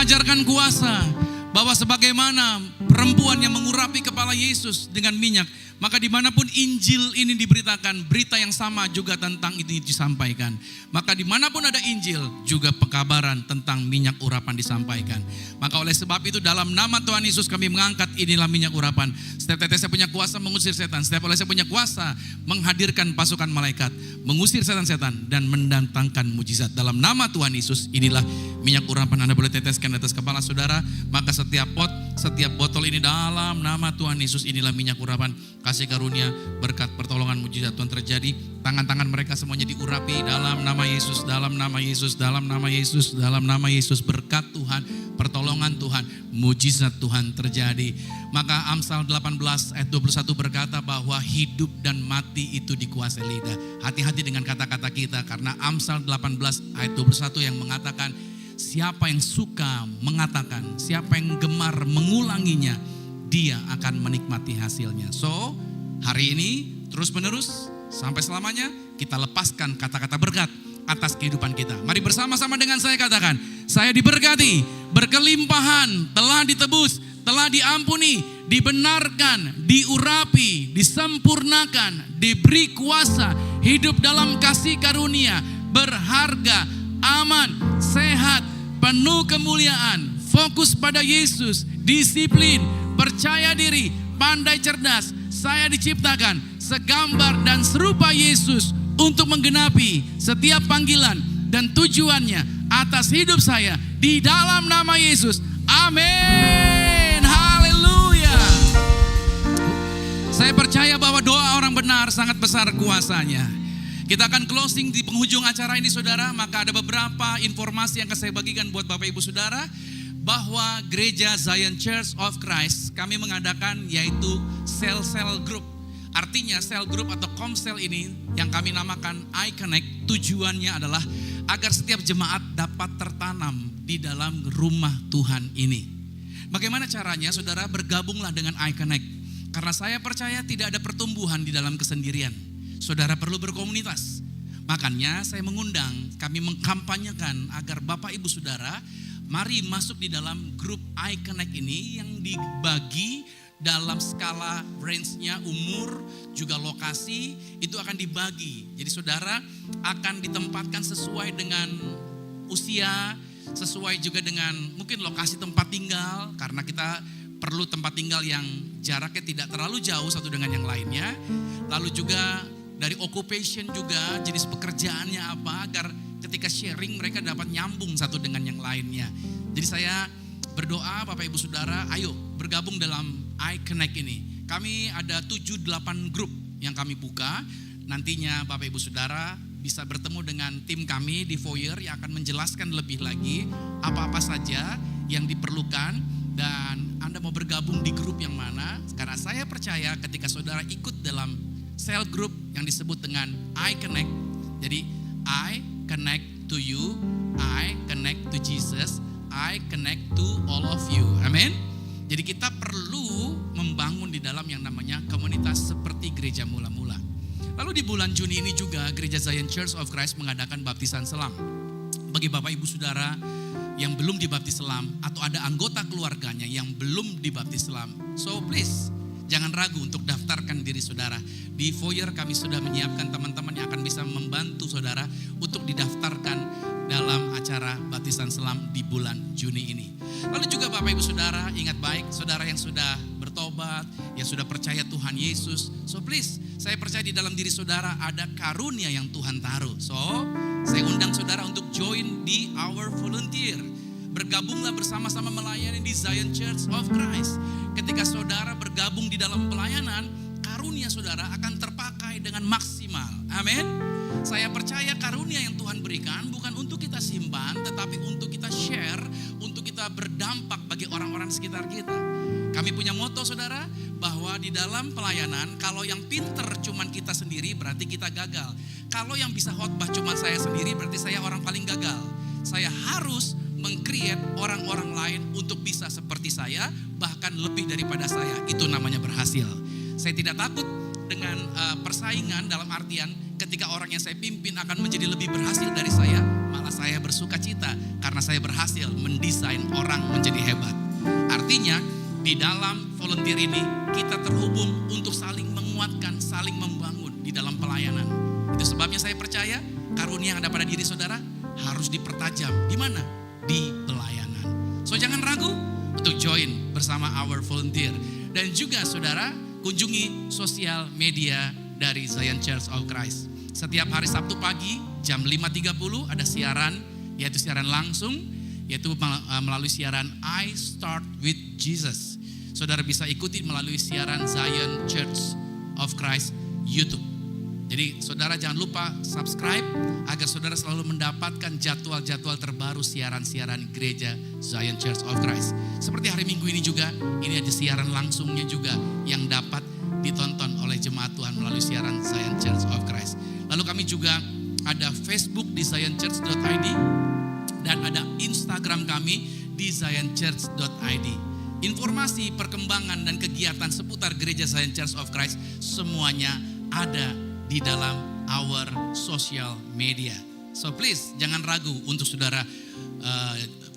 Speaker 5: mengajarkan kuasa bahwa sebagaimana perempuan yang mengurapi kepala Yesus dengan minyak, maka dimanapun Injil ini diberitakan, berita yang sama juga tentang itu disampaikan. Maka dimanapun ada Injil, juga pekabaran tentang minyak urapan disampaikan. Maka oleh sebab itu dalam nama Tuhan Yesus kami mengangkat inilah minyak urapan. Setiap tetes saya punya kuasa mengusir setan. Setiap oleh saya punya kuasa menghadirkan pasukan malaikat, mengusir setan-setan dan mendatangkan mujizat. Dalam nama Tuhan Yesus inilah minyak urapan. Anda boleh teteskan di atas kepala saudara. Maka setiap pot, setiap botol ini dalam nama Tuhan Yesus inilah minyak urapan. Kasih karunia, berkat, pertolongan, mujizat Tuhan terjadi. Tangan-tangan mereka semuanya diurapi dalam nama Yesus, dalam nama Yesus, dalam nama Yesus, dalam nama Yesus. Berkat Tuhan, pertolongan Tuhan, mujizat Tuhan terjadi. Maka Amsal 18 ayat 21 berkata bahwa hidup dan mati itu dikuasai lidah. Hati-hati dengan kata-kata kita, karena Amsal 18 ayat 21 yang mengatakan, siapa yang suka mengatakan, siapa yang gemar mengulanginya, dia akan menikmati hasilnya. So, hari ini terus menerus sampai selamanya kita lepaskan kata-kata berkat atas kehidupan kita. Mari bersama-sama dengan saya katakan, saya diberkati, berkelimpahan, telah ditebus, telah diampuni, dibenarkan, diurapi, disempurnakan, diberi kuasa, hidup dalam kasih karunia, berharga, aman, sehat, penuh kemuliaan, fokus pada Yesus, disiplin, percaya diri, pandai cerdas. Saya diciptakan segambar dan serupa Yesus untuk menggenapi setiap panggilan dan tujuannya atas hidup saya di dalam nama Yesus. Amin. Haleluya. Saya percaya bahwa doa orang benar sangat besar kuasanya. Kita akan closing di penghujung acara ini saudara. Maka ada beberapa informasi yang akan saya bagikan buat Bapak Ibu Saudara, bahwa gereja Zion Church of Christ kami mengadakan yaitu sel-sel group. Artinya sel group atau komsel ini yang kami namakan iConnect, tujuannya adalah agar setiap jemaat dapat tertanam di dalam rumah Tuhan ini. Bagaimana caranya? Saudara, bergabunglah dengan iConnect. Karena saya percaya tidak ada pertumbuhan di dalam kesendirian. Saudara perlu berkomunitas. Makanya saya mengundang, kami mengkampanyekan agar Bapak Ibu Saudara mari masuk di dalam grup iConnect ini yang dibagi dalam skala range-nya, umur, juga lokasi, itu akan dibagi. Jadi saudara akan ditempatkan sesuai dengan usia, sesuai juga dengan mungkin lokasi tempat tinggal, karena kita perlu tempat tinggal yang jaraknya tidak terlalu jauh satu dengan yang lainnya. Lalu juga dari occupation juga, jenis pekerjaannya apa, agar ketika sharing mereka dapat nyambung satu dengan yang lainnya. Jadi saya berdoa Bapak Ibu Saudara, ayo bergabung dalam iConnect ini. Kami ada 7-8 grup yang kami buka. Nantinya Bapak Ibu Saudara bisa bertemu dengan tim kami di foyer yang akan menjelaskan lebih lagi apa-apa saja yang diperlukan. Dan Anda mau bergabung di grup yang mana? Karena saya percaya ketika saudara ikut dalam cell group yang disebut dengan iConnect. Jadi I connect to you, I connect to Jesus, I connect to all of you. Amin. Jadi kita perlu membangun di dalam yang namanya komunitas seperti gereja mula-mula. Lalu di bulan Juni ini juga gereja Zion Church of Christ mengadakan baptisan selam. Bagi Bapak Ibu Saudara yang belum dibaptis selam atau ada anggota keluarganya yang belum dibaptis selam, so please jangan ragu untuk daftarkan diri saudara. Di foyer kami sudah menyiapkan teman-teman yang akan bisa membantu saudara untuk didaftarkan dalam acara baptisan selam di bulan Juni ini. Lalu juga Bapak Ibu Saudara, ingat baik, saudara yang sudah bertobat, yang sudah percaya Tuhan Yesus, so please, saya percaya di dalam diri saudara ada karunia yang Tuhan taruh. So, saya undang saudara untuk join di our volunteer. Bergabunglah bersama-sama melayani di Zion Church of Christ. Ketika saudara bergabung di dalam pelayanan, karunia saudara akan terpakai dengan maksimal. Amin. Saya percaya karunia yang Tuhan berikan bukan untuk kita simpan, tetapi untuk kita share, untuk kita berdampak bagi orang-orang sekitar kita. Kami punya moto saudara, bahwa di dalam pelayanan, kalau yang pinter cuman kita sendiri berarti kita gagal. Kalau yang bisa khotbah cuma saya sendiri berarti saya orang paling gagal. Saya harus meng-create orang-orang lain untuk bisa seperti saya, bahkan lebih daripada saya. Itu namanya berhasil. Saya tidak takut dengan persaingan, dalam artian ketika orang yang saya pimpin akan menjadi lebih berhasil dari saya, malah saya bersuka cita karena saya berhasil mendesain orang menjadi hebat. Artinya di dalam volunteer ini kita terhubung untuk saling menguatkan, saling membangun di dalam pelayanan. Itu sebabnya saya percaya karunia yang ada pada diri saudara harus dipertajam. Di mana? Di pelayanan. So jangan ragu untuk join bersama our volunteer. Dan juga saudara kunjungi sosial media dari Zion Church of Christ. Setiap hari Sabtu pagi jam 5.30 ada siaran, yaitu siaran langsung, yaitu melalui siaran I Start With Jesus. Saudara bisa ikuti melalui siaran Zion Church of Christ YouTube. Jadi saudara jangan lupa subscribe agar saudara selalu mendapatkan jadwal-jadwal terbaru siaran-siaran gereja Zion Church of Christ. Seperti hari Minggu ini juga, ini ada siaran langsungnya juga yang dapat ditonton oleh jemaat Tuhan melalui siaran Zion Church of Christ. Lalu kami juga ada Facebook di zionchurch.id dan ada Instagram kami di zionchurch.id. Informasi, perkembangan dan kegiatan seputar gereja Zion Church of Christ semuanya ada di dalam our social media. So please jangan ragu untuk saudara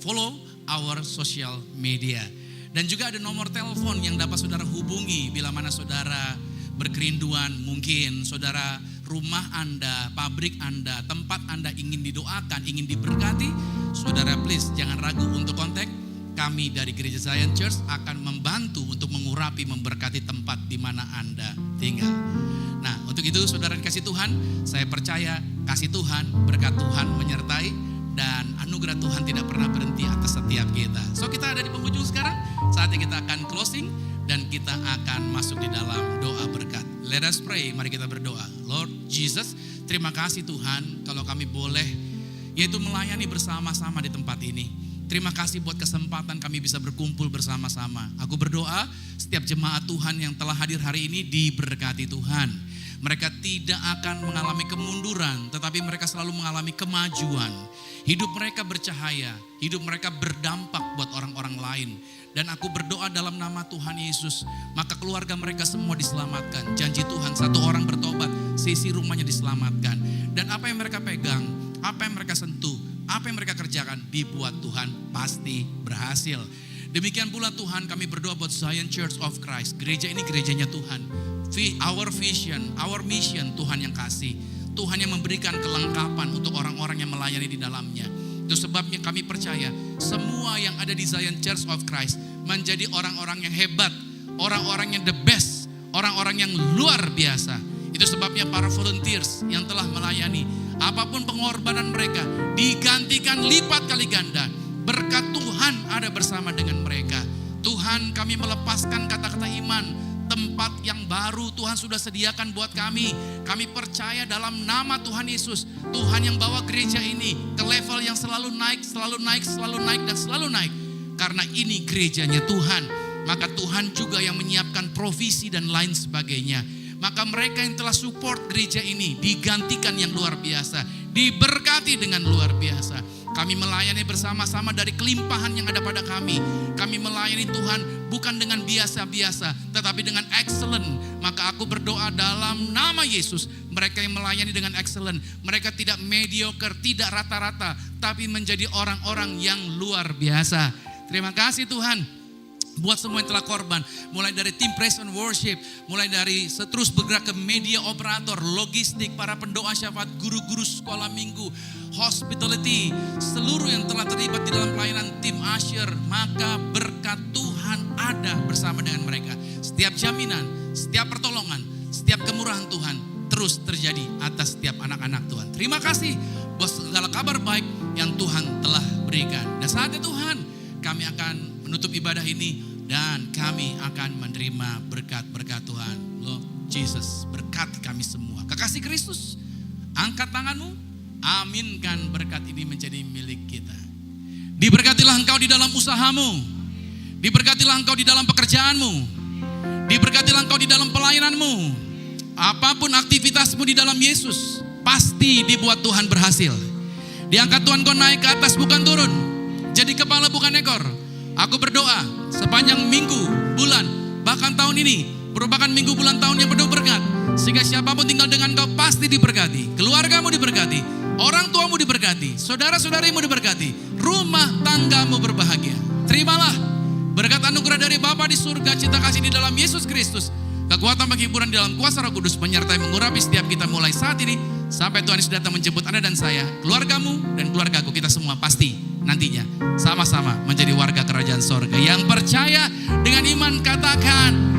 Speaker 5: follow our social media. Dan juga ada nomor telepon yang dapat saudara hubungi bila mana saudara berkerinduan, mungkin saudara rumah Anda, pabrik Anda, tempat Anda ingin didoakan, ingin diberkati, saudara please jangan ragu untuk kontak. Kami dari Gereja Zion Church akan membantu untuk mengurapi, memberkati tempat di mana Anda tinggal. Nah, untuk itu saudara dikasih Tuhan, saya percaya kasih Tuhan, berkat Tuhan menyertai dan anugerah Tuhan tidak pernah berhenti atas setiap kita. So kita ada di penghujung sekarang, saatnya kita akan closing dan kita akan masuk di dalam doa berkat. Let us pray, mari kita berdoa. Lord Jesus, terima kasih Tuhan kalau kami boleh yaitu melayani bersama-sama di tempat ini. Terima kasih buat kesempatan kami bisa berkumpul bersama-sama. Aku berdoa setiap jemaat Tuhan yang telah hadir hari ini diberkati Tuhan. Mereka tidak akan mengalami kemunduran, tetapi mereka selalu mengalami kemajuan. Hidup mereka bercahaya, hidup mereka berdampak buat orang-orang lain. Dan aku berdoa dalam nama Tuhan Yesus, maka keluarga mereka semua diselamatkan. Janji Tuhan, satu orang bertobat, sisi rumahnya diselamatkan. Dan apa yang mereka pegang, apa yang mereka sentuh, apa yang mereka kerjakan dibuat Tuhan pasti berhasil. Demikian pula Tuhan, kami berdoa buat Zion Church of Christ. Gereja ini gerejanya Tuhan. Our vision, our mission Tuhan yang kasih. Tuhan yang memberikan kelengkapan untuk orang-orang yang melayani di dalamnya. Itu sebabnya kami percaya semua yang ada di Zion Church of Christ menjadi orang-orang yang hebat, orang-orang yang the best, orang-orang yang luar biasa. Itu sebabnya para volunteers yang telah melayani, apapun pengorbanan mereka digantikan lipat kali ganda. Berkat Tuhan ada bersama dengan mereka. Tuhan, kami melepaskan kata-kata iman. Tempat yang baru Tuhan sudah sediakan buat kami. Kami percaya dalam nama Tuhan Yesus, Tuhan yang bawa gereja ini ke level yang selalu naik, selalu naik, selalu naik, dan selalu naik. Karena ini gerejanya Tuhan, maka Tuhan juga yang menyiapkan provisi dan lain sebagainya. Maka mereka yang telah support gereja ini digantikan yang luar biasa, diberkati dengan luar biasa. Kami melayani bersama-sama dari kelimpahan yang ada pada kami. Kami melayani Tuhan bukan dengan biasa-biasa, tetapi dengan excellent. Maka aku berdoa dalam nama Yesus, mereka yang melayani dengan excellent, mereka tidak mediocre, tidak rata-rata, tapi menjadi orang-orang yang luar biasa. Terima kasih Tuhan buat semua yang telah korban, mulai dari tim praise and worship, mulai dari terus bergerak ke media operator, logistik, para pendoa syafaat, guru-guru sekolah minggu, hospitality, seluruh yang telah terlibat di dalam pelayanan tim usher. Maka berkat Tuhan ada bersama dengan mereka. Setiap jaminan, setiap pertolongan, setiap kemurahan Tuhan terus terjadi atas setiap anak-anak Tuhan. Terima kasih buat segala kabar baik yang Tuhan telah berikan. Dan saatnya Tuhan, kami akan menutup ibadah ini dan kami akan menerima berkat-berkat Tuhan. Lord Jesus, berkati kami semua. Kekasih Kristus, angkat tanganmu, aminkan berkat ini menjadi milik kita. Diberkatilah engkau di dalam usahamu, diberkatilah engkau di dalam pekerjaanmu, diberkatilah engkau di dalam pelayananmu. Apapun aktivitasmu di dalam Yesus, pasti dibuat Tuhan berhasil. Diangkat Tuhan, kau naik ke atas bukan turun, jadi kepala bukan ekor. Aku berdoa sepanjang minggu, bulan, bahkan tahun ini, Merupakan minggu bulan tahun yang penuh berkat. Sehingga siapapun tinggal dengan kau pasti diberkati. Keluargamu diberkati. Orang tuamu diberkati. Saudara-saudarimu diberkati. Rumah tanggamu berbahagia. Terimalah berkat anugerah dari Bapa di surga, cinta kasih di dalam Yesus Kristus. Kekuatan penghiburan di dalam kuasa Roh Kudus menyertai mengurapi setiap kita mulai saat ini sampai Tuhan Yesus datang menjemput Anda dan saya, keluargamu dan keluargaku, kita semua pasti nantinya sama-sama menjadi warga kerajaan sorga. Yang percaya dengan iman katakan